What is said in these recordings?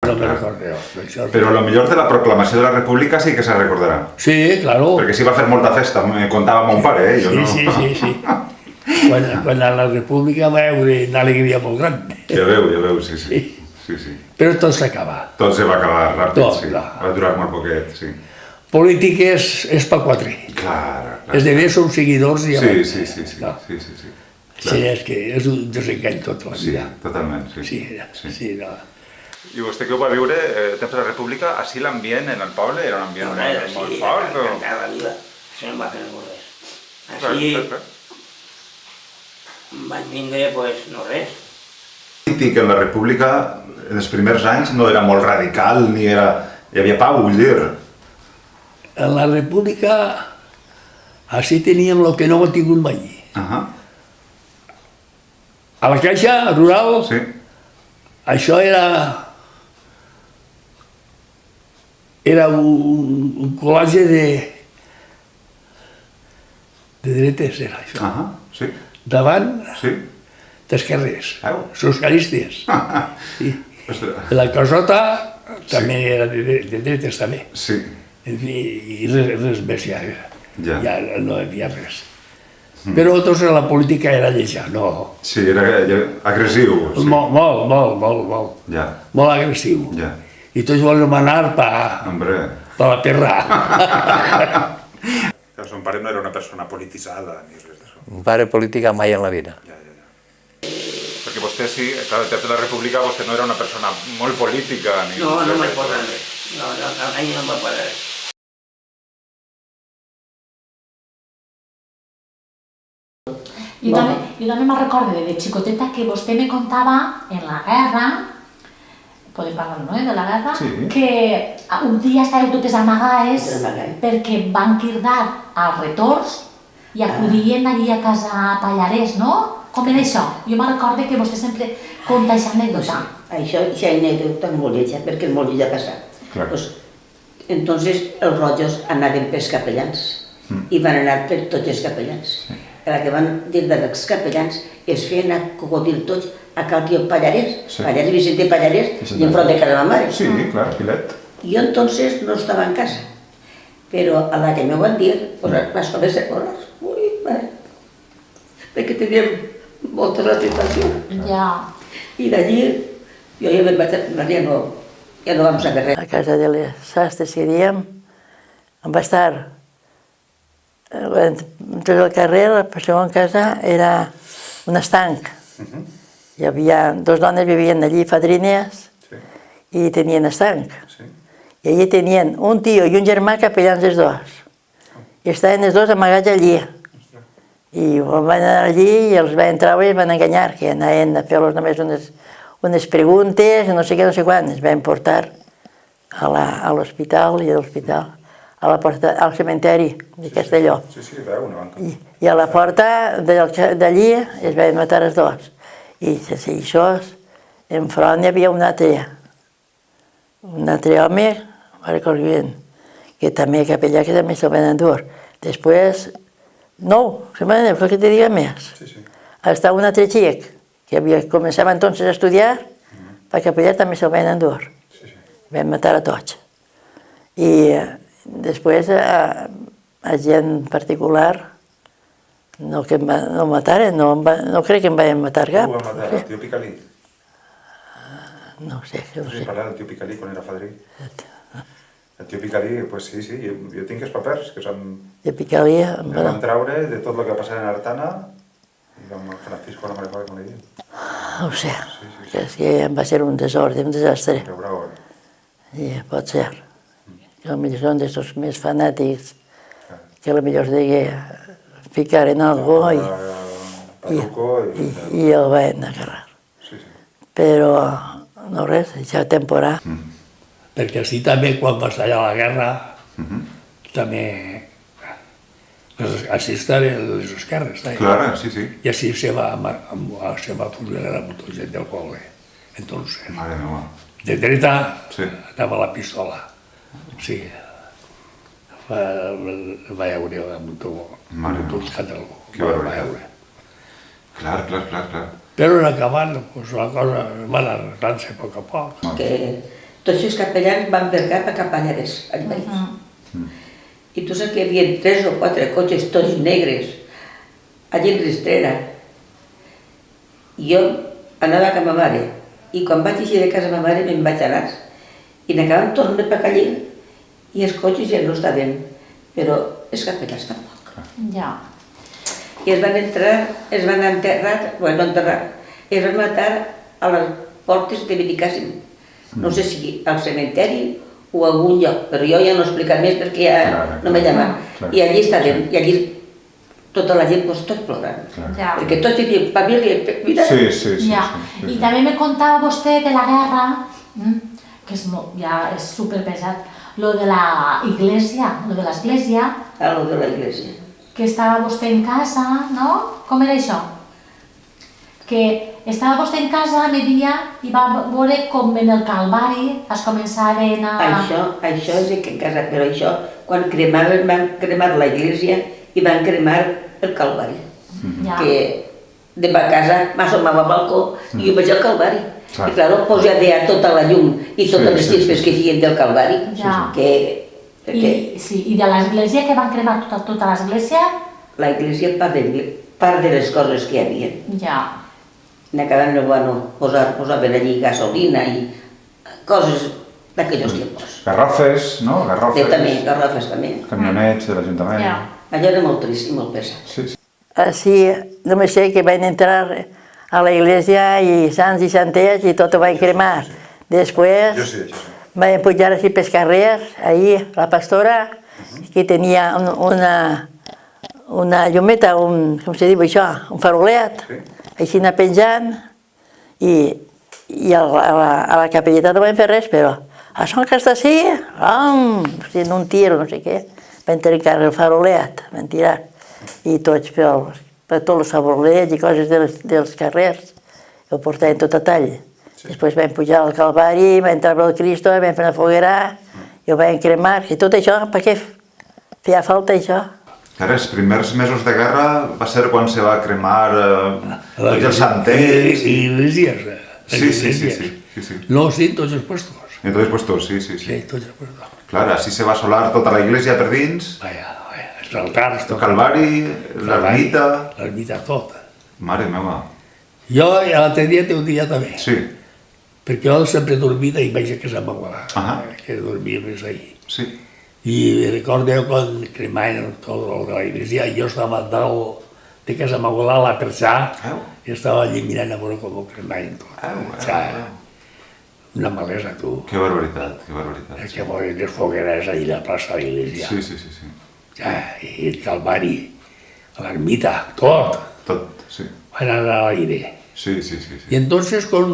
No me recordo. Però el millor de la proclamació de la República sí que se recordarà. Sí, claro. Perquè s'hi va fer molta festa, me contava mon pare, jo no... Sí. Quan a la República va haver una alegria molt gran. Ja veu, sí. Però tot s'acaba. Tot se va acabar ràpid, Tot, sí. clar. Va durar molt poquet, sí. Polític és per quatre. Clar. És de bé, som seguidors i... Sí. Sí, és que és un desengany tot la vida. Sí, totalment, sí. Sí, no. I vostè que ho va viure, temps de la República, així l'ambient en el poble era un ambient molt fort? Sí, cada vida, això no em va fer res. Així vaig vindre, pues, no res. Polític en la República, en els primers anys, no era molt radical, ni era... Hi havia pau, vull dir. En la República, així teníem el que no hem tingut mai. A la Caixa Rural, això era un col·legi de dretes, era això. Davant d'esquerres, socialistes. La Casota també era de dretes, també. I res més, ja no hi havia res. Però tots en la política era lleixa, no... Sí, era agressiu. Molt. Molt agressiu. I tots volem anar per la terra. Son pare no era una persona polititzada ni res d'això. Un pare política mai en la vida. Perquè vostè sí, clar, al temps de la República vostè no era una persona molt política ni... No me'n posa res. No me'n posa res. Jo també me'n recordo de xicoteta que vostè me contava en la guerra, podem parlar, no?, de la guerra, que un dia estàveu totes amagades perquè van cridar als retorns i acudien allà a casa Pallarès, no? Com era això? Jo me'n recordo que vostè sempre conta aquesta anècdota. Això anècdota és molt lletja, perquè és molt lletja passar. Entonces els rojos anaven pels capellans i van anar per tots els capellans. La que van dir dels capellans es feien a cocodil tots a cal tio Pallarès, Vicente Pallarès, i enfront de casa de ma mare. Sí, clar, Pilet. Jo entonces no estava en casa, però a la que me van dir, les coses a córrer, ui, mare, perquè teníem molta reputació. I d'allí, jo ja me'n vaig anar, ja no vam saber res. A casa de les sastres que diem, em va estar tot el carrer, la segona casa era un estanc. Hi havia dues dones que vivien allí, fadrines, i tenien estanc. I allí tenien un tio i un germà capellans els dos. I estaven els dos amagats allí. I van anar allí i els van treure i els van enganyar, que anaven a fer-los només unes preguntes, no sé què, no sé quan. Els van portar a l'hospital i a l'hospital al cementeri de Castelló. I a la porta d'allí es van matar els dos. I això, enfront hi havia un altre home, no recordo bé, que també capellà, que també se'l van endur. Després, no, se m'ha dit, què te diga més? Estava un altre xic, que començava entonces a estudiar, per capellà també se'l van endur. Van matar a tots. I després, a gent particular, no mataren, no crec que em van matar cap. Ho va matar, el tio Picalí. No sé. No sé parlar del tio Picalí quan era fadrí. El tio Picalí, doncs sí, jo tinc els papers, que són... El Picalí... Em van treure de tot el que passava en Artana i amb Francisco no me recordo com li diuen. No ho sé, és que va ser un desordre, un desastre. I pot ser. Potser són d'aquests més fanàtics que potser es deia ficar en algo i el van agarrar. Però no res, ja temporada. Perquè així també quan va estallar la guerra, també així estaven les esquerres. Clar, sí. I així se va fusionar amb tota gent del poble. Entonces, de dreta anava la pistola. Sí, va veure amb tot Catalunya. Que barbaritat. Clar. Però en acabar, la cosa va anar arreglant-se a poc a poc. Que tots els capellans van per cap a Capellades, al país. I tu saps que hi havia 3 o 4 cotxes, tots negres, allà en Ristrera. I jo anava a ma mare, i quan vaig eixir de casa ma mare me'n vaig anar, i n'acabàvem tornant per allà, i els cotxes ja no estaven, però els capellans tampoc. Ja. I es van enterrar, es van matar a les portes de Benicàssim. No sé si al cementeri o a algun lloc, però jo ja no he explicat més perquè ja no m'he llamat. I allí estàvem, i allí tota la gent, tot plorant. Perquè tots hi havia família, vida. Sí. I també me contava vostè de la guerra, que ja és superpesat, lo de la iglesia, lo de l'església. Lo de la iglesia. Que estava vostè en casa, no? Com era això? Que estava vostè en casa, me dia, i va veure com en el Calvari es començaven a... Això és en casa, però això, quan van cremar la iglesia i van cremar el Calvari. Que de ma casa m'assomava al balcó i jo veig el Calvari. I clar, pues ja veia tota la llum i totes les xispes que feien del Calvari. I de l'església, que van cremar tota l'església? La iglesia, part de les coses que hi havia. Ja. N'acaben, posaven allí gasolina i coses d'aquells temps. Garrofes, no? Garrofes també. Camionets de l'Ajuntament. Allò era molt trist i molt pesat. Así, només sé que van entrar a la iglesia y sants y santes y todo va a cremar. Después van a pujar así pels carrers, ahí la pastora, que tenía una llumeta, com se diu això, un farolet, així anar penjant, i a la capelleta no van fer res, però a son que està així, en un tir o no sé què, van trencar el farolet, van tirar, i tots per tots els favorets i coses dels carrers, ho portaven tot a tall. Després vam pujar al Calvari, vam entrar al Cristo, vam fer una foguera, i ho vam cremar, i tot això, per què feia falta això? Ara, els primers mesos de guerra va ser quan se va cremar tots els santers... I iglesias. Sí. No, sí, tots els puestos. En tots els puestos, sí. Sí, tots els puestos. Clar, així se va assolar tota la iglesia per dins. Els altars, el Calvari, l'ermita... L'ermita tota. Mare meva. Jo l'altre dia t'ho diria també. Sí. Perquè jo sempre dormia i vaig a casa meva, que dormia més ahir. Sí. I recordo quan cremaven tot el de la iglesia, jo estava dalt de casa meva a la perxà, i estava allí mirant a veure com ho cremaven tot. Una malesa, tu. Que barbaritat, que barbaritat. Que veure les fogueres allà a la plaça de l'església. Sí. I el Calvari, l'ermita, tot. Tot, sí. Van anar a l'aire. Sí. I entonces, quan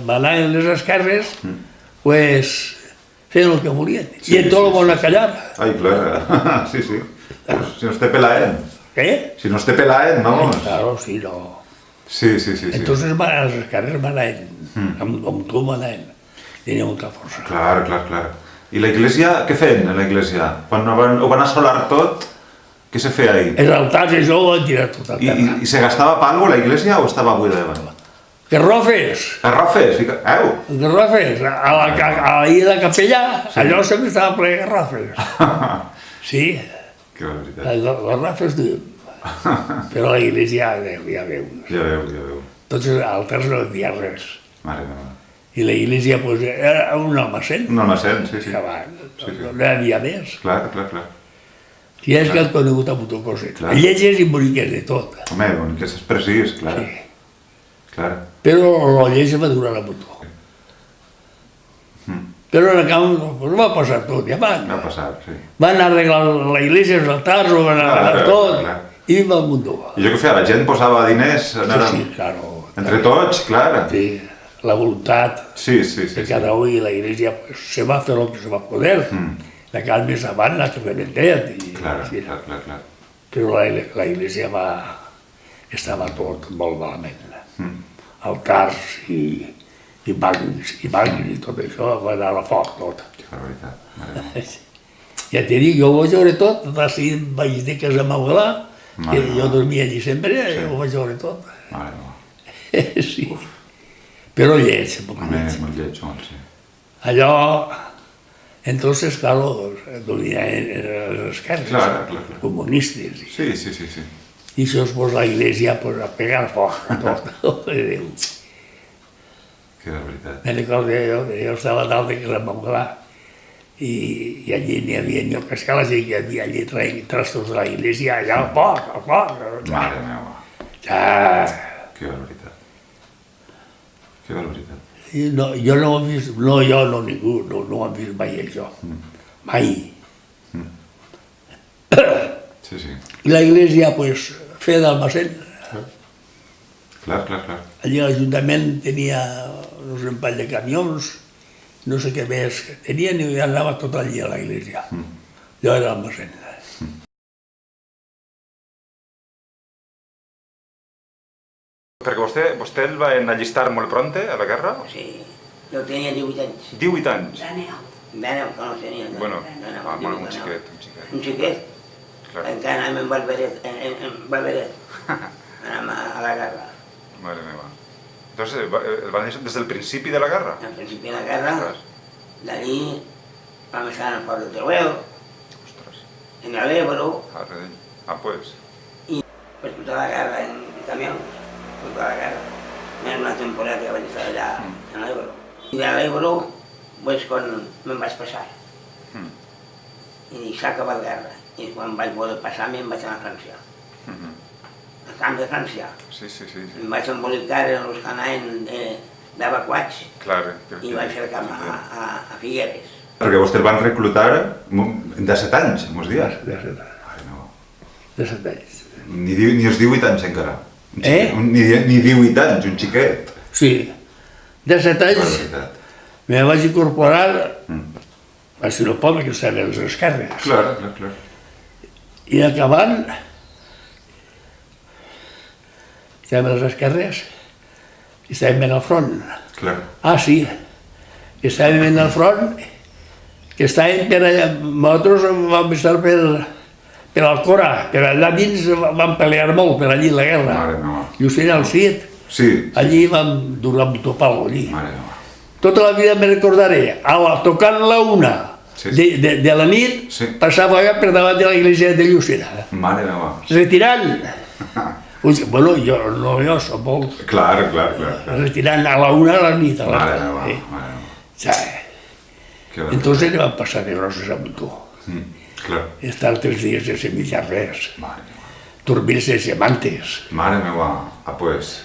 anaven les esquerres, pues feien el que volien. I en tot el món a callar. Ai, clar, sí. Si no es te pelaen. Què? Si no es te pelaen, vamos. Claro, sí, no. Sí. Entonces les esquerres anaven, amb tu anaven. Tenia molta força. Clar. I la iglesia, què feien a la iglesia? Quan ho van assolar tot, què se feia ahí? Els altars, això ho van tirar tot a terra. I se gastava palgo la iglesia o estava buida de davant? Garrofes! Garrofes? Garrofes! A la capella, allò sempre estava ple de garrofes. Sí. Que barbaritat. Garrofes duem. Però a la iglesia ja veus. Ja veu. Tots els altars no havia res. Mare meva. I la iglesia era un almacén. Un almacén, sí. No hi havia més. Clar. Si és que han conegut amb tot coset. Lletges i boniques de tot. Home, boniques és precís, clar. Clar. Però la lletja va durar amb tot. Però en el camp va passar tot, ja van. Va passar, sí. Van arreglar la iglesia, els altars, ho van arreglar tot. I va al mundo. I jo què feia? La gent posava diners? Sí, claro. Entre tots, clar. Sí, la voluntat de cada un i la iglesia se va fer el que se va poder. La cal més avant la rebentet. Clar. Però la iglesia estava tot molt malament. Altars i bancs i tot això va anar a la foc tot. Que barbaritat. Ja t'he dit, jo ho vaig veure tot, així vaig dir que és a Maugalà, que jo dormia allí sempre, ho vaig veure tot. Mare meva. Sí. Però lleig, molt lleig, sí. Allò, entonces, claro, dominaven les esquerres, comunistes. Sí, sí, sí, sí. Y se os pues la iglesia pues, a pegar foc a tot. Que veritat. Me recordo que jo estava dalt de Casa Montglà i allí n'hi havia llocs que la gent que havia allí traient trastos de la iglesia, allà al foc, al foc. Mare meva. Que barbaritat. Que barbaritat. Jo no ho he vist, no jo, no ningú, no ho hem vist mai això. Mai. Sí, sí. I la iglesia, pues, feia d'almacén. Clar. Allí l'Ajuntament tenia no sé, un parell de camions, no sé què més tenien i anava tot allí a la iglesia. Allò era l'almacén. Perquè vostè el va enllistar molt pronte a la guerra? Sí, jo tenia 18 anys. 18 anys? D'aneu, que no tenia. Bueno, un xiquet. Un xiquet? Encara anàvem en Valveret, anàvem a la guerra. Mare meva. Entonces, el van deixar des del principi de la guerra? Al principi de la guerra, d'allí vam estar en el port de Teruel, en l'Ebro. Pues. I pues tota la guerra en camions, tota la guerra. Més una temporada que vaig estar allà en l'Ebro. I de l'Ebro, pues, quan me'n vaig passar. I s'ha acabat la guerra. I quan vaig poder passar me'n vaig anar a França. Al camp de França. Sí. Em vaig embolicar en els canals d'evacuats i vaig fer camp a Figueres. Perquè vostè el van reclutar de 7 anys, mos dies? De 7 anys. De 7 anys. Ni els 18 anys encara. Ni 18 anys, un xiquet. Sí, de 7 anys me vaig incorporar a el poble que estava a les esquerres. Clar. I acabant, estàvem a les esquerres i estàvem en el front. Clar. Sí, estàvem en el front, que estàvem per allà, nosaltres vam estar per Alcora, per allà dins vam pelear molt, per allí la guerra. Mare meva. Just era el 7. Sí. Allí vam donar un topal allí. Mare meva. Tota la vida me recordaré, tocant la 1 de la nit, passava allà per davant de la iglesia de Llucena. Mare meva. Retirant. Bueno, jo soc molt... Clar. Retirant a la 1 de la nit. Mare meva. Entonces le van passar de grosses amb tu. Clar. Estar 3 dies sense menjar res. Dormir sense mantes. Mare meva. Pues...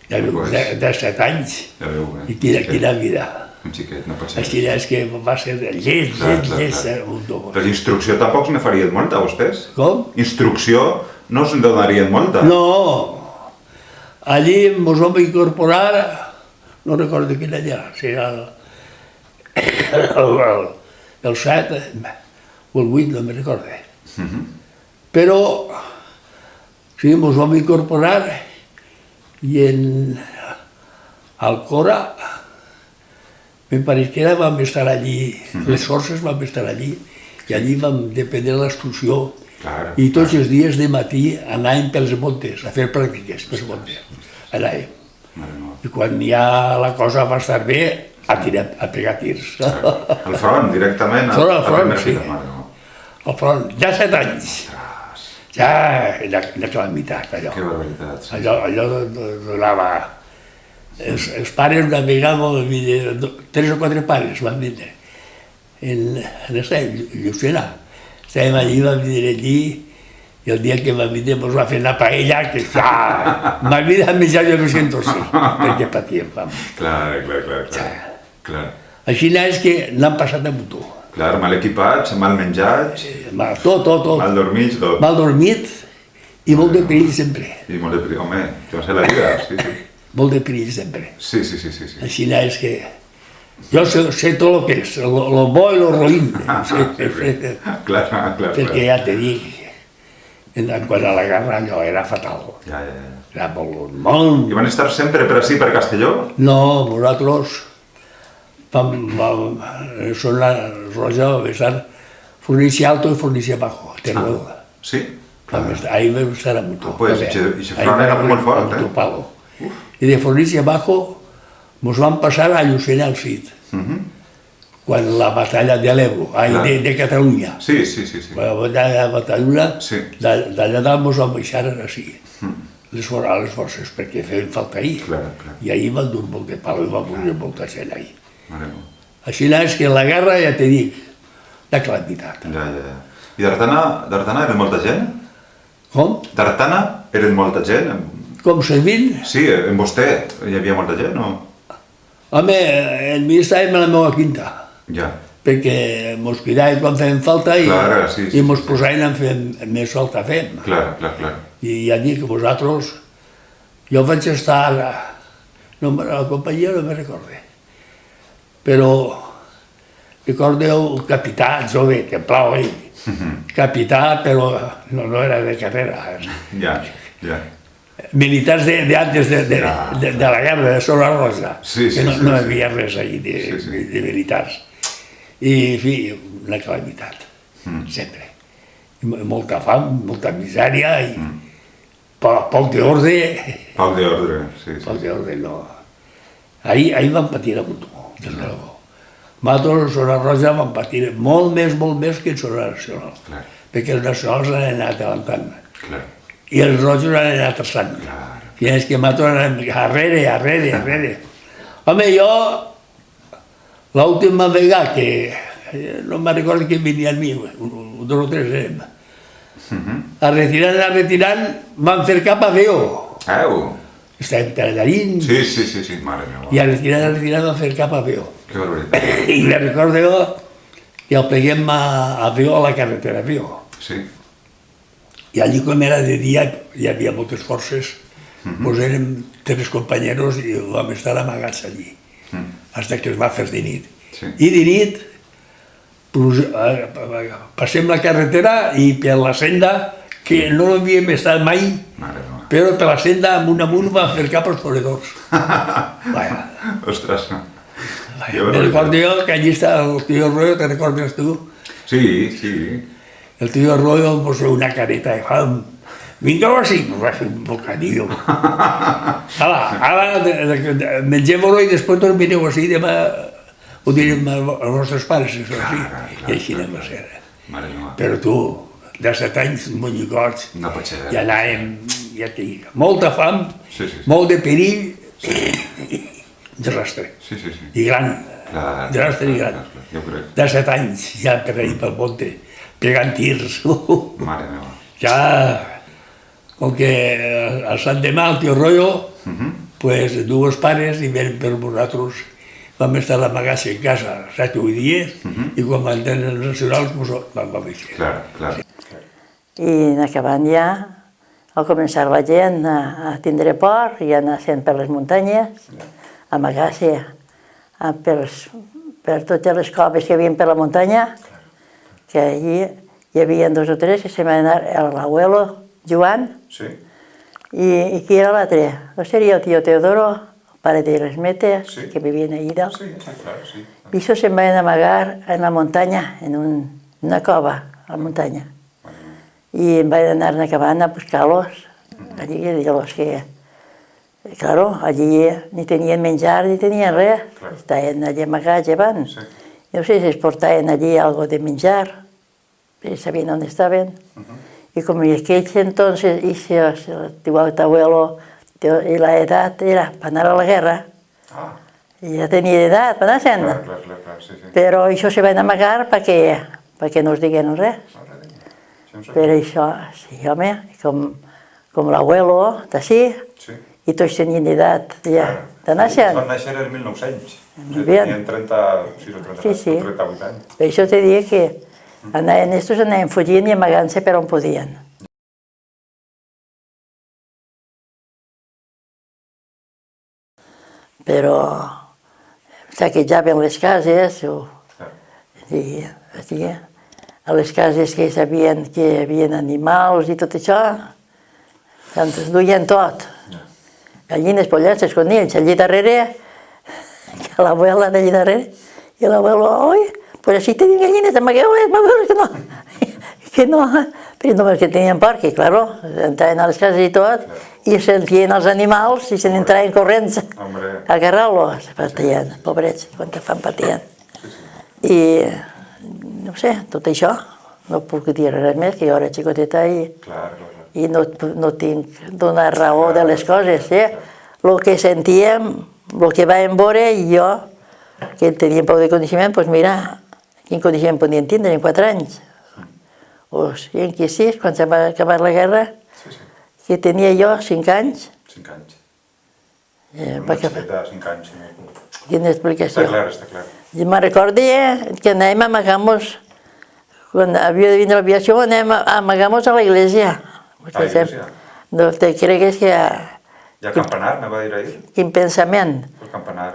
Ja veu, de 7 anys. Ja veu, I quina vida. Un xiquet, no pot ser. Així és que va ser lleig. Però d'instrucció tampoc ne farien molta, vostès? Com? Instrucció no se'n donarien molta? No. Allí ens vam incorporar, no recordo quin allà, si era el 7 o el 8, no me'n recordo. Però, sí, ens vam incorporar i en Alcora, me pareix que vam estar allí, les forces vam estar allí, i allí vam dependre de l'instrucció. I tots els dies de matí anàvem pels montes, a fer pràctiques pels montes. Anàvem. I quan ja la cosa va estar bé, a pegar tirs. Al front, directament? Al front, sí. Al front, ja 7 anys. Ja era calamitat, allò. Que barbaritat. Allò donava... Els pares una vegada van vindre, 3 o 4 pares van vindre, en Llucena. Estàvem allí, van vindre allí, i el dia que van vindre ens va fer una paella que ma vida menjar jo me sento així, perquè patíem fam. Clar. Així és que n'han passat amb tu. Clar, mal equipats, mal menjats... Tot. Mal dormits, tot. Mal dormit i molt de perill sempre. I molt de perill, home, això va ser la vida, sí. Molt de perill sempre. Sí. Així és que... Jo sé tot el que és, el bo i el roïn. Clar. Perquè ja te dic, quan a la guerra allò era fatal. Era molt... I van estar sempre per ací, per Castelló? No, nosaltres... Son la Roja, vam estar Fornícia Alto i Fornícia Bajo, Teruel. Sí? Ahí vam estar amb tu. Pues, i se front era molt fort, I de Fornícia Bajo Mos van passar a Llucena al Cid, quan la batalla de l'Ebro, de Catalunya. Sí. La batalla, d'allà dalt mos van baixar així, a les forces, perquè feien falta ahir. I ahir van dur molt de pal i van morir molta gent ahir. Així és que la guerra, ja te dic, la calamitat. I d'Artana eren molta gent? Com? D'Artana eren molta gent? Com servint? Sí, en vostè hi havia molta gent, o...? Home, el mi estàvem a la meva quinta, perquè mos cuidaven quan feien falta i mos posaven a fer més falta fem. I ja dic que vosaltres, jo vaig estar a la companyia, no me recorde, però recordo el capità jove, que plau ell, capità, però no era de carrera. Militars d'antes de la guerra, de Sola Rosa, que no hi havia res allí de militars. I, en fi, una calamitat, sempre. Molta fam, molta misèria i poc d'ordre. Poc d'ordre, sí. Poc d'ordre, no. Ahir vam patir a Montó, des de luego. Nosaltres, a Sola Roja, vam patir molt més que en Sola Nacional, perquè els nacionals han anat avançant. I els rojos han anat traçant. I és que nosaltres anem arrere. Home, jo, l'última vegada que no me'n recordo que venia al mi, 2 o 3 érem, retirant, vam fer cap a Veo. Estàvem tallarins. Sí, mare meva. I retirant vam fer cap a Veo. Que barbaritat. I me recordo que el pleguem a Veo, a la carretera Veo. Sí. I allí, com era de dia, hi havia moltes forces, doncs érem 3 companyeros i vam estar amagats allí, fins que es va fer de nit. I de nit passem la carretera i per la senda, que no havíem estat mai, però per la senda amunt vam fer cap als corredors. Ostres. Me recordo jo que allí està el tio Arroyo, te recordes tu? Sí. El tio Arroyo em posa una careta i fa vinga així, em va fer un bocadillo. Ara mengem-ho i després dormireu així, demà ho direm als nostres pares, i així anem a ser. Però tu, de 7 anys, monyicots, ja anàvem, ja t'hi dic, molta fam, molt de perill, desastre. I gran, desastre i gran. De 7 anys, ja per ahir pel monte, pegant tirs. Mare meva. Ja, com que al Sant Demà, el tio Arroyo, pues, 2 pares i venen per nosaltres. Vam estar amagats en casa 7 o 8 dies i quan van tenir els nacionals vam baixar. Clar. I en acabant ja, al començar la gent a tindre por i anar sent per les muntanyes, amagar-se per totes les coves que hi havia per la muntanya, que allí hi havia 2 o 3 que se van anar l'abuelo Joan i qui era l'altre? No seria el tio Teodoro, el pare de les Metes, que vivien allà dalt. I això se'n van amagar en la muntanya, en una cova a la muntanya. I em van anar acabant a buscar-los, allí, i dir-los que, claro, allí ni tenien menjar ni tenien res, estaven allí amagats abans. No sé si es portaven allí algo de menjar, sabien on estaven. Y como aquellos entonces, igual tu abuelo, y la edad era para anar a la guerra, y ya tenía edad para anar sent. Però això se van amagar perquè no es diguin res. Per això, sí, home, com l'abuelo d'ací, i tots tenien edat d'anar sent. Van néixer el 1900, tenien 38 anys. Per això te dic que estos anaven fugint i amagant-se per on podien. Però saquejaven les cases, a les cases que sabien que hi havia animals i tot això, es duien tot. Gallines, pollets, conills, allí darrere, que l'abuela d'allí darrere, i l'abuelo, oi, pues així tenim gallines, amagueu-les, que no. Que no, però només que tenien por, que, claro, entraven a les cases i tot, i sentien els animals i se n'entraven corrents a agarrar-los. Patien, pobrets, quanta fam patien. I, no sé, tot això, no puc dir res més, que jo era xicoteta i no tinc donar raó de les coses. El que sentíem, el que vam veure, i jo, que teníem prou de coneixement, doncs mira, quin coneixement podien tindre en 4 anys. O sigui, en què sí, quan se va acabar la guerra, que tenia jo 5 anys. 5 anys. Una xiceta, 5 anys. Quina explicació. Està clar, està clar. I me'n recordo que anàvem a amagar-nos, quan havia de vindre l'aviació, anàvem a amagar-nos a l'església. A l'església? No te cregues que... I al campanar, me va dir ahir? Quin pensament. El campanar...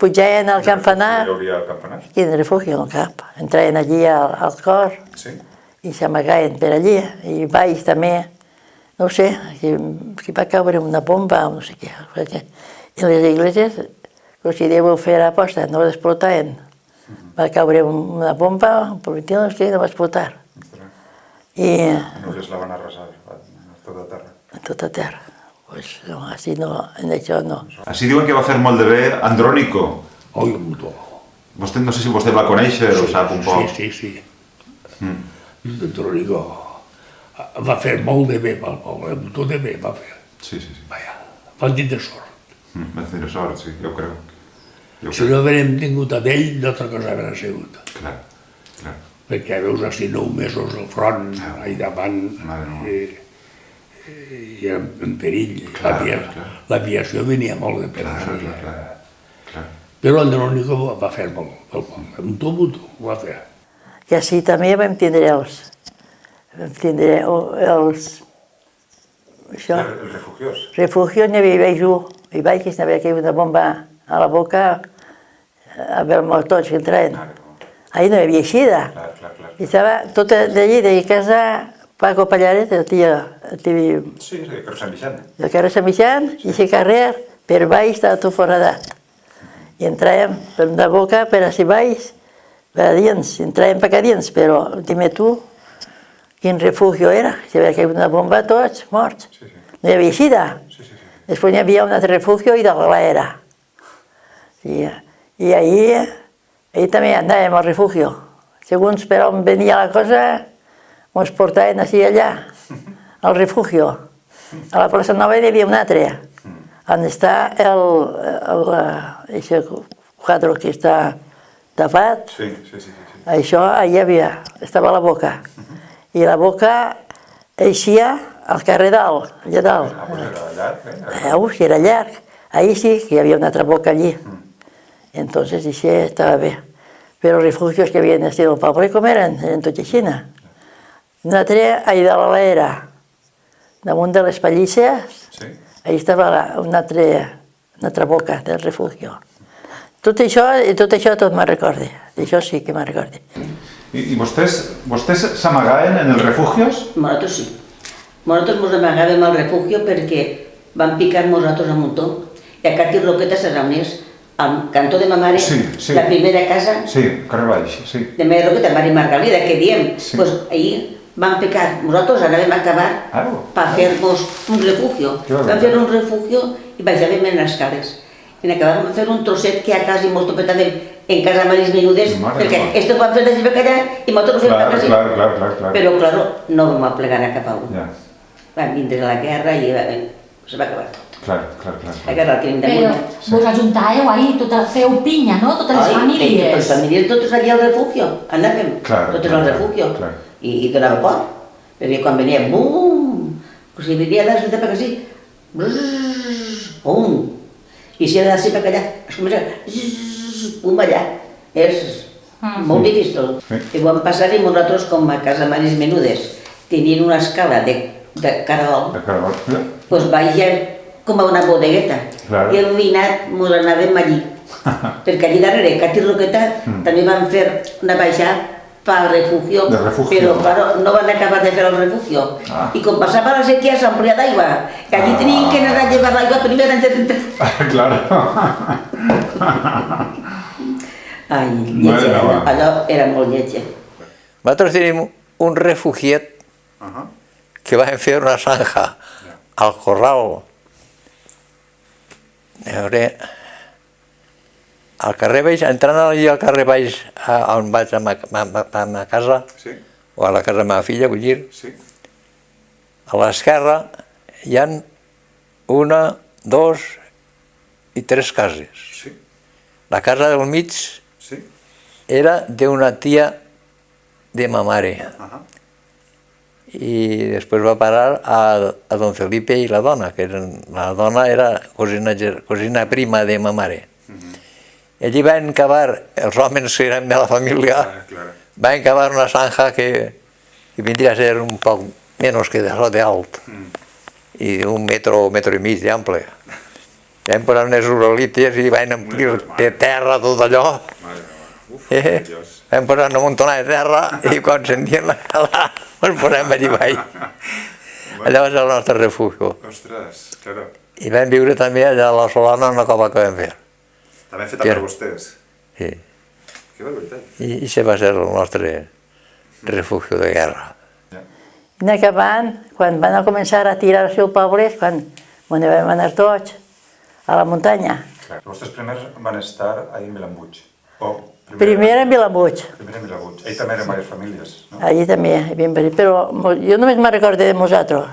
Pujaven al campanar. Hi hauria el campanar? Quin refugi no cap. Entraven allí al cor. Sí. I s'amagaven per allí, i baix també, no sé, que va caure una bomba o no sé què, perquè en les esglésies, si deveu fer aposta, no l'explotaven. Va caure una bomba, un prometí, no sé, no va explotar. I... No les la van arrasar, a tota terra. A tota terra. Pues no, així no, en això no. Així diuen que va fer molt de bé Andrónico. Oi, un motor. Vostè, no sé si vostè va conèixer o sap un poc. Sí. Andrónico va fer molt de bé pel poble, tot de bé va fer. Sí. Vaja, van tindre sort. Van tindre sort, sí, jo crec. Si no haguérem tingut a d'ell, d'altra cosa haguera sigut. Clar. Perquè veus així 9 mesos al front, allà davant, i era en perill. L'aviació venia molt de per però Andrónico va fer molt pel poble, un tobuto ho va fer. I així també vam tindre els refugios, n'hi havia un, i vaig que n'havia caigut una bomba a la boca a veure tots que entraven. Ahí no hi havia eixida. I estava tot d'allí, de casa, Paco Pallaret, el tio... Sí, de carrer Sant Vicent. De carrer Sant Vicent, i aquest carrer, per baix estava tot foradat. I entràvem per una boca, per així baix, per a dins, entràvem per a dins, però dime tu, quin refugio era? Si havia caigut una bomba, tots morts. No hi havia eixida. Després hi havia un altre refugio i de l'era. I ahir també anàvem al refugio. Segons per on venia la cosa, ens portaven així allà, al refugio. A la plaça Nova hi havia un altre, on està el quadre que està tapat. Això hi havia, estava a la boca. I la boca eixia al carrer dalt, allà dalt. Si era llarg. Ahí sí que hi havia una altra boca allí. Entonces això estava bé. Però els refugios que havien estat al poble com eren? Eren tot així. Un altre allà de l'era, damunt de les pallisses, allà estava una altra boca del refugio. Tot això tot me'n recorda. D'això sí que me'n recorda. I vostès s'amagaven en els refugios? Nosaltres sí. Nosaltres ens amagàvem al refugio perquè van picar nosaltres a muntó. I a Cati Roqueta se reunís al cantó de ma mare, la primera casa. Sí, carrer baix, sí. De ma Roqueta, Mari Margalida, que diem. Doncs ahir van picar. Nosaltres anàvem a acabar per fer-nos un refugio. Vam fer un refugio i baixàvem en les escales. I acabàvem de fer un trosset que a casa i molt topetàvem en casa Maris Menudes, perquè estos van fer d'així per allà i nosaltres ho fem per aquí. Però, claro, no vam aplegar a cap a un. Van vindre la guerra i se va acabar tot. Clar. La guerra al crim de Però vos ajuntàveu ahí, feu pinya, no? Totes les famílies. Les famílies totes allà al refugio, anàvem, totes al refugio. I donava por, perquè quan venia, bum, si venia d'així per aquí, bum, i si era d'així per allà, es comença, bum, allà. És molt difícil. I ho vam passar i nosaltres, com a casa Maris Menudes, tenien una escala de caragol, doncs baixem com a una bodegueta. I el vinat ens anàvem allí. Perquè allí darrere, Cati Roqueta, també van fer una baixada per refugio, però no van acabar de fer el refugio. I com passava la sequia s'omplia d'aigua, que allí tenien que anar a llevar l'aigua primer antes d'entrar. Claro. Ai, lletja, allò era molt lletja. Nosaltres tenim un refugiat que van fer una zanja al corral, al carrer Baix, entrant allí al carrer Baix on vaig a ma casa, o a la casa de la meva filla, vull dir, a l'esquerra hi ha una, dos i tres cases. La casa del mig era d'una tia de ma mare i després va parar a don Felipe i la dona, que la dona era cosina prima de ma mare. I allí van cavar, els homes que eren de la família, van cavar una zanja que vindria a ser un poc menys que de alt i un metro i mig d'ample. Vam posar unes uralites i van omplir de terra tot allò. Vam posar una muntonada de terra i quan sentien la calada ens posem allí baix. Allò va ser el nostre refugi. I vam viure també allà a la Solana, una cova que vam fer. També feta per vostès? Sí. Que barbaritat. I això va ser el nostre refugi de guerra. I acabant, quan van començar a tirar els seus pobles, quan vam anar tots a la muntanya. Els vostres primers van estar a Vilambuig? Primer en Vilambuig. Primer en Vilambuig. Ell també eren diverses famílies, no? Allí també, però jo només me'n recordo de nosaltres.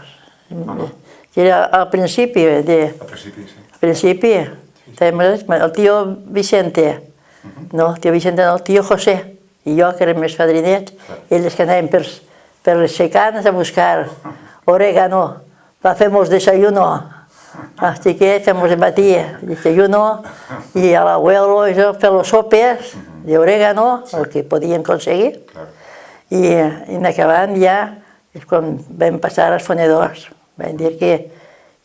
Era al principi. Al principi, sí. Al principi. El tio Vicente, no, el tio José i jo, que érem més fadrinets, ells que anàvem per les secans a buscar orégano, hacemos desayuno, los chiquets hacemos el matí desayuno y al abuelo ellos fer los sopes de orégano, el que podien aconseguir, i en acabant ja és quan vam passar als fonedors, vam dir que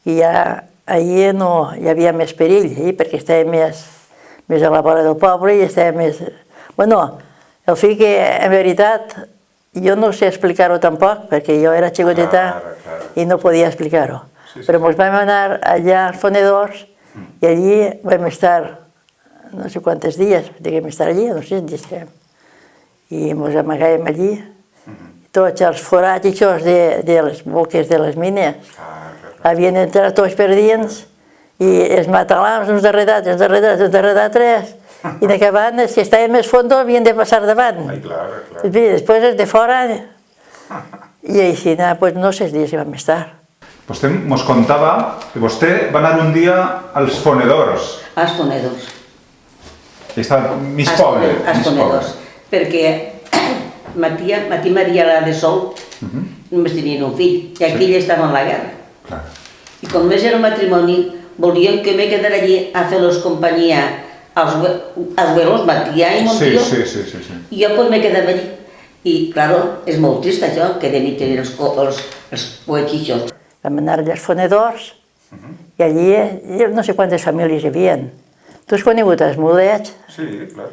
ja allí no hi havia més perill, perquè estava més a la vora del poble i estava més... Bueno, el fi que, en veritat, jo no sé explicar-ho tampoc, perquè jo era xicoteta i no podia explicar-ho. Però ens vam anar allà als fonedors i allí vam estar no sé quantes dies, vam estar allí, no sé, i ens amagàvem allí. Tots els forats de les boques de les mines havien entrat tots per dins i els matalams uns darrere d'altres, i acabant els que estaven més fondo havien de passar davant. Després els de fora, i així, no sé els dies que vam estar. Vostè ens contava que vostè va anar un dia als fonedors. Als fonedors. I estava mig poble. Als fonedors, perquè ma tia Maria la de Sol només tenien un fill, i aquell estava en la guerra. I com més era el matrimoni, volien que me quedara allí a fer-los companyia als abuelos, ma tia i mon tio. I jo pues me quedava allí. I, claro, és molt trist això, que de nit tenien els poetixos. Vam anar als fonedors i allí no sé quantes famílies hi havia. Tu has conegut els Mudets? Sí, clar.